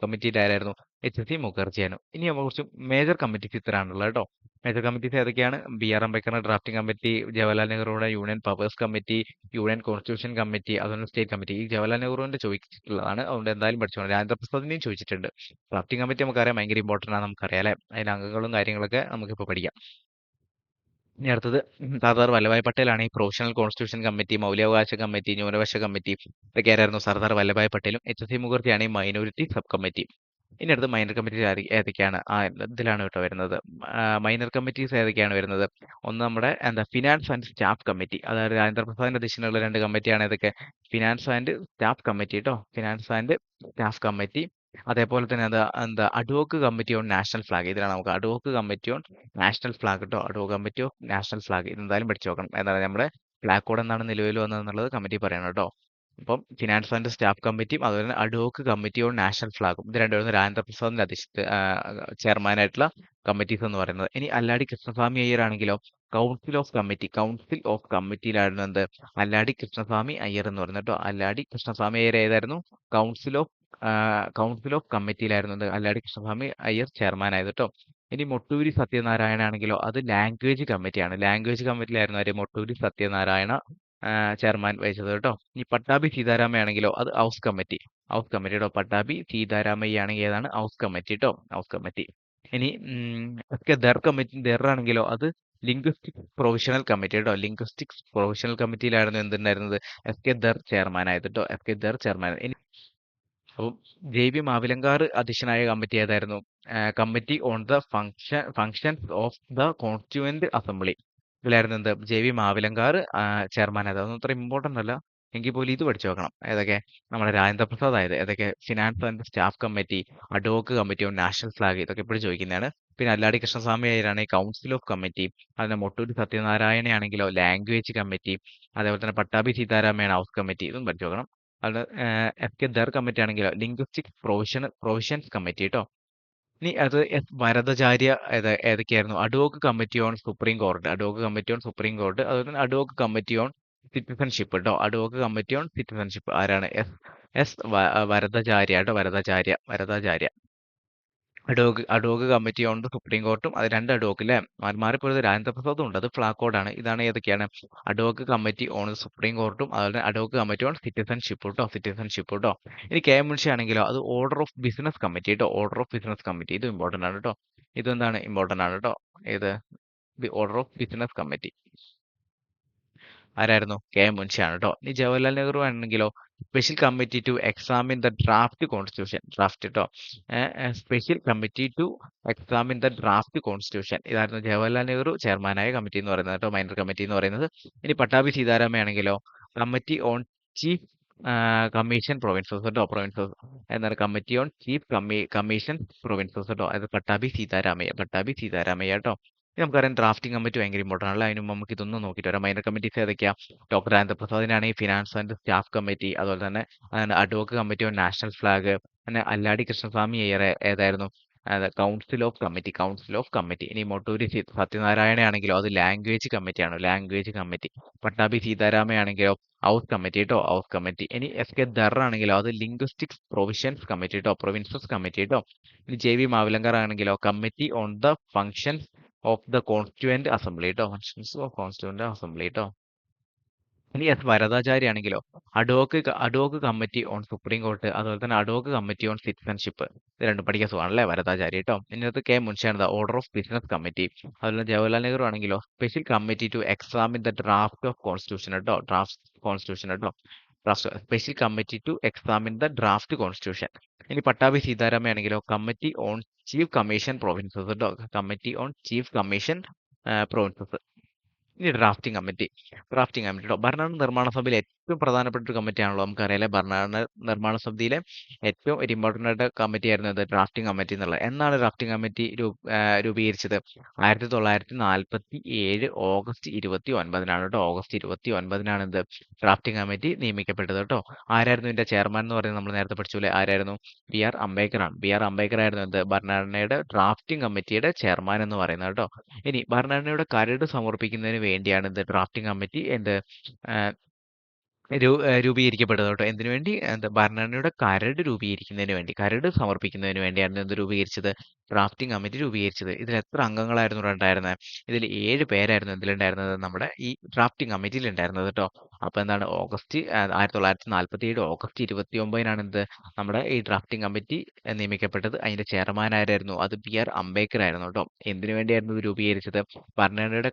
കമ്മിറ്റിയിൽ ആരായിരുന്നു? എച്ച്.സി. മുഖർജിയാണ്. ഇനി നമ്മൾ കുറച്ച് മേജർ കമ്മിറ്റീസ് ഇത്രയാണുള്ളത് കേട്ടോ. മേജർ കമ്മിറ്റീസ് ഏതൊക്കെയാണ്? ബി.ആർ. അംബേദ്കറിന്റെ ഡ്രാഫ്റ്റിംഗ് കമ്മിറ്റി, ജവഹർലാൽ നെഹ്റുയുടെ union powers committee, union constitution committee, അതുപോലെ സ്റ്റേറ്റ് കമ്മിറ്റി. ഈ ജവഹർലാൽ നെഹ്റുവിന്റെ ചോദിച്ചിട്ടുള്ളതാണ്. അതുകൊണ്ട് എന്തായാലും പഠിച്ചോളാം. രാജേന്ദ്ര പ്രസാദിന്റെയും ചോദിച്ചിട്ടുണ്ട്. ഡ്രാഫ്റ്റിംഗ് കമ്മിറ്റി നമുക്കറിയാം ഭയങ്കര ഇമ്പോർട്ടന്റ് ആണ് നമുക്കറിയാം അല്ലെ. അതിന്റെ അംഗങ്ങളും കാര്യങ്ങളൊക്കെ നമുക്കിപ്പോൾ പഠിക്കാം. ഇനി അടുത്തത് സർദാർ വല്ലഭായ് പട്ടേലാണ് ഈ പ്രൊവിഷണൽ കോൺസ്റ്റിറ്റ്യൂഷൻ കമ്മിറ്റി, മൗലികാവകാശ കമ്മിറ്റി, ന്യൂനപക്ഷ കമ്മിറ്റി ഇതൊക്കെ ആരായിരുന്നു? സർദാർ വല്ലഭായ് പട്ടേലും. എച്ച്.സി. മുഖർജിയാണ് ഈ മൈനോരിറ്റി സബ് കമ്മിറ്റി. ഇനി അടുത്ത് മൈനർ കമ്മിറ്റി ഏതൊക്കെയാണ്? ഇതിലാണ് കേട്ടോ വരുന്നത്. മൈനർ കമ്മിറ്റീസ് ഏതൊക്കെയാണ് വരുന്നത്? ഒന്ന് നമ്മുടെ എന്താ ഫിനാൻസ് ആൻഡ് സ്റ്റാഫ് കമ്മിറ്റി, അതായത് രാജേന്ദ്ര പ്രസാദിന്റെ അധ്യക്ഷതയിലുള്ള രണ്ട് കമ്മിറ്റിയാണ് ഇതൊക്കെ. ഫിനാൻസ് ആൻഡ് സ്റ്റാഫ് കമ്മിറ്റി കേട്ടോ, ഫിനാൻസ് ആൻഡ് സ്റ്റാഫ് കമ്മിറ്റി. അതേപോലെ തന്നെ എന്താ ad hoc committee on national flag, ഇതിലാണ് നമുക്ക് ad hoc committee on national flag കേട്ടോ, ad hoc committee of national flag. ഇതെന്തായാലും പഠിച്ചു നോക്കണം. എന്താണ് നമ്മുടെ ഫ്ലാഗ് കോഡ് എന്നാണ് നിലവിൽ വന്നതെന്നുള്ളത് കമ്മിറ്റി പറയണം കേട്ടോ. അപ്പം ഫിനാൻസ് ആൻഡ് സ്റ്റാഫ് കമ്മിറ്റിയും അതുപോലെ തന്നെ അഡ്വോക്ക് കമ്മിറ്റി ഓൺ നാഷണൽ ഫ്ലാഗും, ഇത് രണ്ടുമായിരുന്നു രാജേന്ദ്ര പ്രസാദിന്റെ ചെയർമാനായിട്ടുള്ള കമ്മിറ്റീസ് എന്ന് പറയുന്നത്. ഇനി അല്ലാടി കൃഷ്ണസ്വാമി അയ്യർ ആണെങ്കിലോ കൗൺസിൽ ഓഫ് കമ്മിറ്റിയിലായിരുന്നു എന്ത്? അല്ലാടി കൃഷ്ണസ്വാമി അയ്യർ എന്ന് പറയുന്നത് കേട്ടോ. അല്ലാടി കൃഷ്ണസ്വാമി അയ്യർ ഏതായിരുന്നു? കൗൺസിൽ ഓഫ് കമ്മിറ്റിയിലായിരുന്നു എന്ത്? അല്ലാടി കൃഷ്ണസ്വാമി അയ്യർ ചെയർമാൻ ആയത് കേട്ടോ. ഇനി മൊട്ടൂരി സത്യനാരായണ ആണെങ്കിലോ അത് ലാംഗ്വേജ് കമ്മിറ്റിയാണ്. ലാംഗ്വേജ് കമ്മിറ്റിയിലായിരുന്നു ആര്? മൊട്ടൂരി സത്യനാരായണ ചെയർമാൻ വഹിച്ചത് കേട്ടോ. ഇനി പട്ടാഭി സീതാരാമയ്യ ആണെങ്കിലോ അത് ഹൗസ് കമ്മിറ്റി കേട്ടോ. പട്ടാഭി സീതാരാമയ്യ ആണെങ്കിൽ ഏതാണ്? ഹൗസ് കമ്മിറ്റി കേട്ടോ, ഹൗസ് കമ്മിറ്റി. ഇനി എസ് കെ ദർ ആണെങ്കിലോ അത് ലിംഗ്വിസ്റ്റിക്സ് പ്രൊവിഷണൽ കമ്മിറ്റി കേട്ടോ. ലിംഗ്വിസ്റ്റിക്സ് പ്രൊവിഷണൽ കമ്മിറ്റിയിലായിരുന്നു എന്തുണ്ടായിരുന്നത്? എസ് കെ ദർ ചെയർമാൻ ആയത് കേട്ടോ, എസ് കെ ദർ ചെയർമാൻ. ഇനി അപ്പം ജെ.വി. മാവിലങ്കാർ അധ്യക്ഷനായ കമ്മിറ്റി ഏതായിരുന്നു? Committee on the functions of the constituent assembly. ഇതിലായിരുന്നു എന്ത്? ജെ.വി. മാവിലങ്കാർ ചെയർമാൻ ആയത്. അതൊന്നും അത്ര ഇമ്പോർട്ടന്റ് അല്ല, എങ്കിൽ പോലും ഇത് പഠിച്ചു വെക്കണം. ഏതൊക്കെ? നമ്മുടെ രാജേന്ദ്ര പ്രസാദ് ആയത്. ഏതൊക്കെ? Finance and staff committee, ad hoc committee on national flag, ഇതൊക്കെ എപ്പോഴും ചോദിക്കുന്നതാണ്. പിന്നെ അല്ലാടി കൃഷ്ണസ്വാമി അയ്യരാണ് ഈ കൗൺസിൽ ഓഫ് കമ്മിറ്റി. അതിന് മൊട്ടൂരി സത്യനാരായണയാണെങ്കിലോ ലാംഗ്വേജ് കമ്മിറ്റി. അതേപോലെ തന്നെ പട്ടാഭി സീതാരാമയാണ് ഹൗസ് കമ്മിറ്റി, ഇതും പഠിച്ചു വെക്കണം. അത് എസ് കെ ദർ കമ്മിറ്റി ആണെങ്കിലോ ലിംഗ്വിസ്റ്റിക് പ്രൊവിഷൻസ് കമ്മിറ്റി കേട്ടോ. ഇനി അത് എസ് വരദചാര്യ ഏതൊക്കെയായിരുന്നു? അഡ്വോക്ക് കമ്മിറ്റി ഓൺ സുപ്രീം കോടതി, അതുപോലെ തന്നെ അഡ്വോക്ക് കമ്മിറ്റി ഓൺ സിറ്റിസൺഷിപ്പ് കേട്ടോ. അഡ്വോക്ക് കമ്മിറ്റി ഓൺ സിറ്റിസൺഷിപ്പ് ആരാണ്? വരദചാര്യ കേട്ടോ, Varadacharya. Ad hoc committee on the supreme കോർട്ടും, അത് രണ്ട് അഡ്വോക്ക് അല്ലേ, മാറിപ്പോയത് രാജേന്ദ്ര പ്രസാദും ഉണ്ട്, അത് ഫ്ലാഗ് കോഡാണ്. ഇതാണ് ഏതൊക്കെയാണ്? അഡ്വോക്ക് കമ്മിറ്റി ഓൺ സുപ്രീം കോർട്ടും അതുപോലെ അഡ്വോക്ക് കമ്മിറ്റി ഓൺ സിറ്റിസൺഷിപ്പ് കേട്ടോ. ഇനി കെ എം മുൻഷി ആണെങ്കിലോ അത് ഓർഡർ ഓഫ് ബിസിനസ് കമ്മിറ്റി കേട്ടോ, ഓർഡർ ഓഫ് ബിസിനസ് കമ്മിറ്റി. ഇത് ഇമ്പോർട്ടന്റ് ആണ് കേട്ടോ, ഇതെന്താണ്? ഇമ്പോർട്ടന്റ് ആണ് കേട്ടോ. ഏത്? ഓർഡർ ഓഫ് ബിസിനസ് കമ്മിറ്റി ആരായിരുന്നു? കെ എം മുൻഷിയാണ് കേട്ടോ. ഇനി ജവഹർലാൽ നെഹ്റു ആണെങ്കിലോ special committee to examine the draft constitution, കേട്ടോ. Special committee to examine the draft constitution, ഇതായിരുന്നു ജവഹർലാൽ നെഹ്റു ചെയർമാനായ കമ്മിറ്റി എന്ന് പറയുന്നത് കേട്ടോ, മൈനർ കമ്മിറ്റി എന്ന് പറയുന്നത്. ഇനി പട്ടാഭി സീതാരാമയാണെങ്കിലോ committee on chief commission provinces കേട്ടോ, എന്താണ്? Committee on chief commission provinces കേട്ടോ. അത് പട്ടാഭി സീതാരാമയ്യ കേട്ടോ. ഇനി നമുക്കറിയാം ഡ്രാഫ്റ്റിംഗ് കമ്മിറ്റി ഭയങ്കര ഇമ്പോർട്ടൻ്റ് ആണല്ലോ. അതിന് മുമ്പ് നമുക്ക് ഇതൊന്നും നോക്കിയിട്ട് വരാം. മൈനർ കമ്മിറ്റീസ് ഏതൊക്കെയാ? ഡോക്ടർ രാജേന്ദ്ര പ്രസാദിനാണ് ഈ ഫിനാൻസ് ആൻഡ് സ്റ്റാഫ് കമ്മിറ്റി, അതുപോലെ തന്നെ ad hoc committee on national flag. പിന്നെ അല്ലാടി കൃഷ്ണസ്വാമി അയ്യർ ഏതായിരുന്നു? Council of committee. ഇനി മൊട്ടൂരി സത്യനാരായണ ആണെങ്കിലോ അത് ലാംഗ്വേജ് കമ്മിറ്റി. പട്ടാഭി സീതാരാമയാണെങ്കിലോ ഹൗസ് കമ്മിറ്റി കേട്ടോ, ഹൗസ് കമ്മിറ്റി. ഇനി എസ് കെ ദർ ആണെങ്കിലോ അത് ലിംഗ്വിസ്റ്റിക്സ് പ്രൊവിഷൻസ് കമ്മിറ്റി കേട്ടോ, പ്രൊവിൻസസ് കമ്മിറ്റി കേട്ടോ. ഇനി ജെ.വി. മാവിലങ്കർ ആണെങ്കിലോ committee on the functions of the constituent assembly കേട്ടോ. ഇനി എസ് വരദാചാര്യ ആണെങ്കിലോ ad hoc committee on supreme court, അതുപോലെ തന്നെ അഡ്വോക്ക് കമ്മിറ്റി ഓൺ സിറ്റിസൺഷിപ്പ്. ഇത് രണ്ടും പഠിക്കാൻ സുഖമാണല്ലേ, വരദാചാര്യ കേട്ടോ. ഇതിനകത്ത് കെ മുൻഷിയാണ് ഓർഡർ ഓഫ് ബിസിനസ് കമ്മിറ്റി. അതുപോലെ ജവഹർലാൽ നെഹ്റു ആണെങ്കിലോ special committee to examine the draft of constitution കേട്ടോ, special committee to examine the draft constitution. ഇനി പട്ടാഭി സീതാരാമയാണെങ്കിലോ committee on chief commission provinces കേട്ടോ, പ്രൊവിൻസസ്. ഇനി ഡ്രാഫ്റ്റിംഗ് കമ്മിറ്റി കേട്ടോ. ഭരണഘടന നിർമ്മാണ സഭയിലെ ഏറ്റവും പ്രധാനപ്പെട്ട ഒരു കമ്മിറ്റി ആണല്ലോ, നമുക്കറിയാലേ. ഭരണഘടന നിർമ്മാണ സമിതിയിലെ ഏറ്റവും ഒരു ഇമ്പോർട്ടൻ്റ് ആയിട്ട് കമ്മിറ്റി ആയിരുന്നു ഇത്, ഡ്രാഫ്റ്റിംഗ് കമ്മിറ്റി എന്നുള്ളത്. എന്നാണ് ഡ്രാഫ്റ്റിംഗ് കമ്മിറ്റി രൂപീകരിച്ചത്? 1947 ഓഗസ്റ്റ് 29 കേട്ടോ, ഓഗസ്റ്റ് 29 ഇത് ഡ്രാഫ്റ്റിംഗ് കമ്മിറ്റി നിയമിക്കപ്പെട്ടത് കേട്ടോ. ആരായിരുന്നു ഇതിന്റെ ചെയർമാൻ എന്ന് പറയുന്നത്? നമ്മൾ നേരത്തെ പഠിച്ചൂലേ, ആരായിരുന്നു? B.R. അംബേദ്കർ ആണ്. B.R. അംബേദ്കർ ആയിരുന്നു എന്ത്? ഭരണഘടനയുടെ ഡ്രാഫ്റ്റിംഗ് കമ്മിറ്റിയുടെ ചെയർമാൻ എന്ന് പറയുന്നത് കേട്ടോ. ഇനി ഭരണഘടനയുടെ കരട് സമർപ്പിക്കുന്നതിന് വേണ്ടിയാണ് ഇത് ഡ്രാഫ്റ്റിംഗ് കമ്മിറ്റി രൂപീകരിക്കപ്പെട്ടത് കേട്ടോ. എന്തിനു വേണ്ടി? ഭരണഘടനയുടെ കരട് സമർപ്പിക്കുന്നതിന് വേണ്ടിയാണ് ഇത് രൂപീകരിച്ചത്, ഡ്രാഫ്റ്റിംഗ് കമ്മിറ്റി രൂപീകരിച്ചത്. ഇതിൽ എത്ര അംഗങ്ങളായിരുന്നു ഉണ്ടായിരുന്നത്? ഇതിൽ 7 പേരായിരുന്നു ഇതിലുണ്ടായിരുന്നത്, നമ്മുടെ ഈ ഡ്രാഫ്റ്റിംഗ് കമ്മിറ്റിയിൽ ഉണ്ടായിരുന്നത് കേട്ടോ. അപ്പൊ എന്താണ് ഓഗസ്റ്റ് 1947 ഓഗസ്റ്റ് 29-നാണ് എന്ത് നമ്മുടെ ഈ ഡ്രാഫ്റ്റിംഗ് കമ്മിറ്റി നിയമിക്കപ്പെട്ടത്. അതിന്റെ ചെയർമാൻ ആരായിരുന്നു? അത് ബി.ആർ. അംബേദ്കർ ആയിരുന്നു കേട്ടോ. എന്തിനു വേണ്ടിയായിരുന്നു ഇത് രൂപീകരിച്ചത്? ഭരണഘടനയുടെ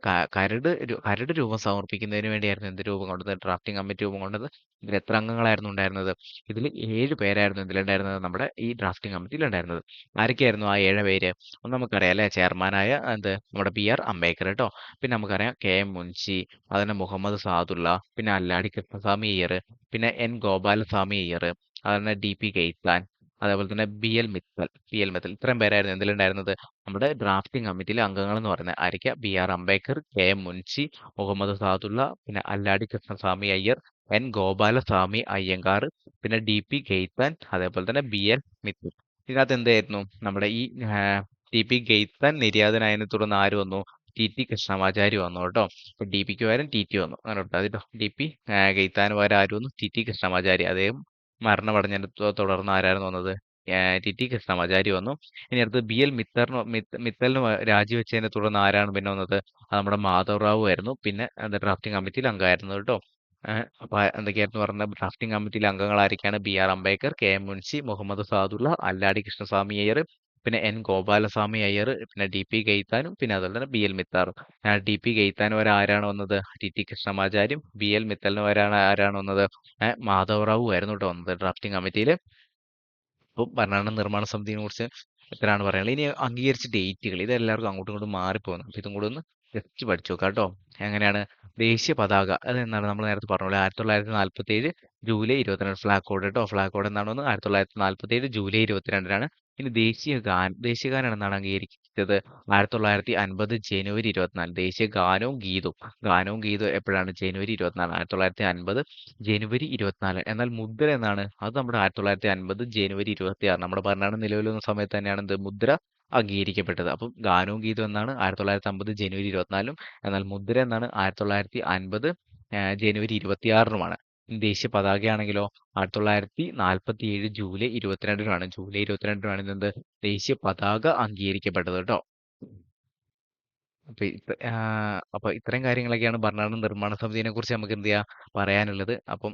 കരട് രൂപം സമർപ്പിക്കുന്നതിന് വേണ്ടിയായിരുന്നു എന്ത് രൂപം കൊണ്ടത്? ഡ്രാഫ്റ്റിംഗ് കമ്മിറ്റി രൂപം കൊണ്ടത്. ഇതിൽ എത്ര അംഗങ്ങളായിരുന്നു ഉണ്ടായിരുന്നത്? ഇതിൽ 7 പേരായിരുന്നു ഇതിലുണ്ടായിരുന്നത്, നമ്മുടെ ഈ ഡ്രാഫ്റ്റിംഗ് കമ്മിറ്റിയിൽ ഉണ്ടായിരുന്നത്. ആരൊക്കെയായിരുന്നു ആ 7 പേര്? ഒന്ന് നമുക്കറിയാം അല്ലെ, ചെയർമാനായ നമ്മുടെ ബി.ആർ. അംബേദ്കർ കേട്ടോ. പിന്നെ നമുക്കറിയാം കെ.എം. മുൻഷി, അതുപോലെ മുഹമ്മദ് സാദുള്ള, പിന്നെ അല്ലാടി കൃഷ്ണസ്വാമി അയ്യർ, പിന്നെ എൻ ഗോപാലസ്വാമി അയ്യർ, അതുപോലെ ഡി.പി. ഗെയ്ത്താൻ, അതേപോലെ തന്നെ ബി.എൽ. മിത്തൽ ഇത്രയും പേരായിരുന്നു എന്തിലുണ്ടായിരുന്നത്? നമ്മുടെ ഡ്രാഫ്റ്റിംഗ് കമ്മിറ്റിയിലെ അംഗങ്ങൾ എന്ന് പറയുന്നത്. ആരൊക്കെയാ? ബി.ആർ. അംബേദ്കർ, കെ.എം. മുൻഷി, മുഹമ്മദ് സാദുള്ള, പിന്നെ അല്ലാടി കൃഷ്ണസ്വാമി അയ്യർ, എൻ ഗോപാലസ്വാമി അയ്യങ്കാർ, പിന്നെ ഡി.പി. ഗെയ്ത്താൻ, അതേപോലെ തന്നെ ബി.എൽ. മിത്തൽ. ഇതിനകത്ത് എന്തായിരുന്നു? നമ്മുടെ ഈ ടി.പി. ഗെയ്ത്താൻ നിര്യാതനായതിനെ തുടർന്ന് ആര് വന്നു? ടി.ടി. കൃഷ്ണമാചാരി വന്നു കേട്ടോ. അപ്പൊ ടി.പിക്ക് പകരം ടി.ടി വന്നു. അങ്ങനെ കേട്ടോ അതിട്ടോ. ടി.പി. ഗെയ്ത്താന് പകരം ആര് വന്നു? ടി.ടി. കൃഷ്ണമാചാരി. അദ്ദേഹം മരണമടഞ്ഞതിനെ തുടർന്ന് ആരായിരുന്നു വന്നത്? ടി.ടി. കൃഷ്ണമാചാരി വന്നു. ഇനി അടുത്ത് ബി.എൽ. മിത്തലിന് രാജിവെച്ചതിനെ തുടർന്ന് ആരാണ് പിന്നെ വന്നത്? അത് നമ്മുടെ മാധവറാവു ആയിരുന്നു. പിന്നെ ഡ്രാഫ്റ്റിംഗ് കമ്മിറ്റിയിൽ അംഗമായിരുന്നു കേട്ടോ. അപ്പൊ എന്തൊക്കെയായിരുന്നു പറഞ്ഞത്? ഡ്രാഫ്റ്റിംഗ് കമ്മിറ്റിയിലെ അംഗങ്ങൾ ആരൊക്കെയാണ്? ബി.ആർ. അംബേദ്കർ, കെ.എം. മുൻഷി, മുഹമ്മദ് സാദുള്ള, അല്ലാടി കൃഷ്ണസ്വാമി അയ്യർ, പിന്നെ എൻ ഗോപാലസ്വാമി അയ്യർ, പിന്നെ ടി.പി. ഗെയ്ത്താനും, പിന്നെ അതുപോലെ തന്നെ ബി.എൽ. മിത്താറും. ടി.പി. ഗെയ്ത്താന് വരെ ആരാണ് വന്നത്? ടി.ടി. കൃഷ്ണമാചാര്യം. ബി.എൽ. മിത്തലിന് വരെ ആരാണ് വന്നത്? മാധവറാവു ആയിരുന്നു കേട്ടോ വന്നത് ഡ്രാഫ്റ്റിംഗ് കമ്മിറ്റിയിൽ. അപ്പോൾ ഭരണഘടനാ നിർമ്മാണ സമിതിയെ കുറിച്ച് ഇത്രയാണ് പറയാനുള്ളത്. ഇനി അംഗീകരിച്ച ഡേറ്റുകൾ ഇത് എല്ലാവർക്കും അങ്ങോട്ടും ഇങ്ങോട്ടും മാറിപ്പോകുന്നു. അപ്പോൾ ഇതും കൂടെ ഒന്ന് ജസ്റ്റ് പഠിച്ചു നോക്കാം കേട്ടോ. എങ്ങനെയാണ്? ദേശീയ പതാക അത് എന്താണ്? നമ്മൾ നേരത്തെ പറഞ്ഞ പോലെ 1947 ജൂലൈ 22 ഫ്ലാഗ് കോഡ് കേട്ടോ. ഫ്ലാഗ് കോഡ് എന്താണെന്ന് 1947 ജൂലൈ 22-നാണ്. ഇനി ദേശീയ ഗാനം എന്നാണ് അംഗീകരിച്ചത്? 1950 ജനുവരി 24. ദേശീയ ഗാനവും ഗീതവും എപ്പോഴാണ്? ജനുവരി 24. 1950 ജനുവരി 24. എന്നാൽ മുദ്ര എന്നാണ്? അത് നമ്മുടെ 1950 ജനുവരി 26. നമ്മുടെ ഭരണഘടന നിലവിൽ വന്ന സമയത്ത് തന്നെയാണ് മുദ്ര അംഗീകരിക്കപ്പെട്ടത്. അപ്പം ഗാനവും ഗീതവും എന്നാണ്? 1950 ജനുവരി 24-നും. എന്നാൽ മുദ്ര എന്നാണ്? 1950 ജനുവരി 26-നുമാണ്. ദേശീയ പതാകയാണെങ്കിലോ 1947 ജൂലൈ 22-നാണ്. ജൂലൈ 22-നാണ് ദേശീയ പതാക അംഗീകരിക്കപ്പെട്ടത് കേട്ടോ. അപ്പൊ ഇത്രയും കാര്യങ്ങളൊക്കെയാണ് ഭരണഘടന നിർമ്മാണ സമിതിയെ കുറിച്ച് നമുക്ക് എന്ത് ചെയ്യാം പറയാനുള്ളത്. അപ്പം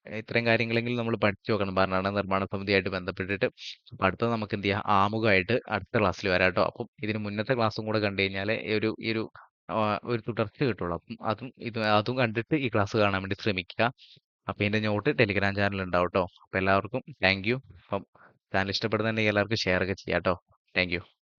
ഇത്രയും കാര്യങ്ങളെങ്കിലും നമ്മൾ പഠിച്ചു നോക്കണം ഭരണഘടന നിർമ്മാണ സമിതിയായിട്ട് ബന്ധപ്പെട്ടിട്ട്. അപ്പൊ അടുത്തത് നമുക്ക് എന്ത് ചെയ്യാം ആമുഖമായിട്ട് അടുത്ത ക്ലാസ്സിൽ വരാം കേട്ടോ. അപ്പം ഇതിന് മുന്നത്തെ ക്ലാസ്സും കൂടെ കണ്ടു കഴിഞ്ഞാൽ ഒരു തുടർച്ച കിട്ടുള്ളൂ. അപ്പം അതും കണ്ടിട്ട് ഈ ക്ലാസ് കാണാൻ വേണ്ടി ശ്രമിക്കുക. അപ്പൊ ഇതിന്റെ നോട്ട് ടെലിഗ്രാം ചാനൽ ഉണ്ടാവും കേട്ടോ. അപ്പൊ എല്ലാവർക്കും താങ്ക് യു. അപ്പം ചാനൽ ഇഷ്ടപ്പെടുന്നുണ്ടെങ്കിൽ എല്ലാവർക്കും ഷെയർ ഒക്കെ ചെയ്യാം കേട്ടോ. Thank you.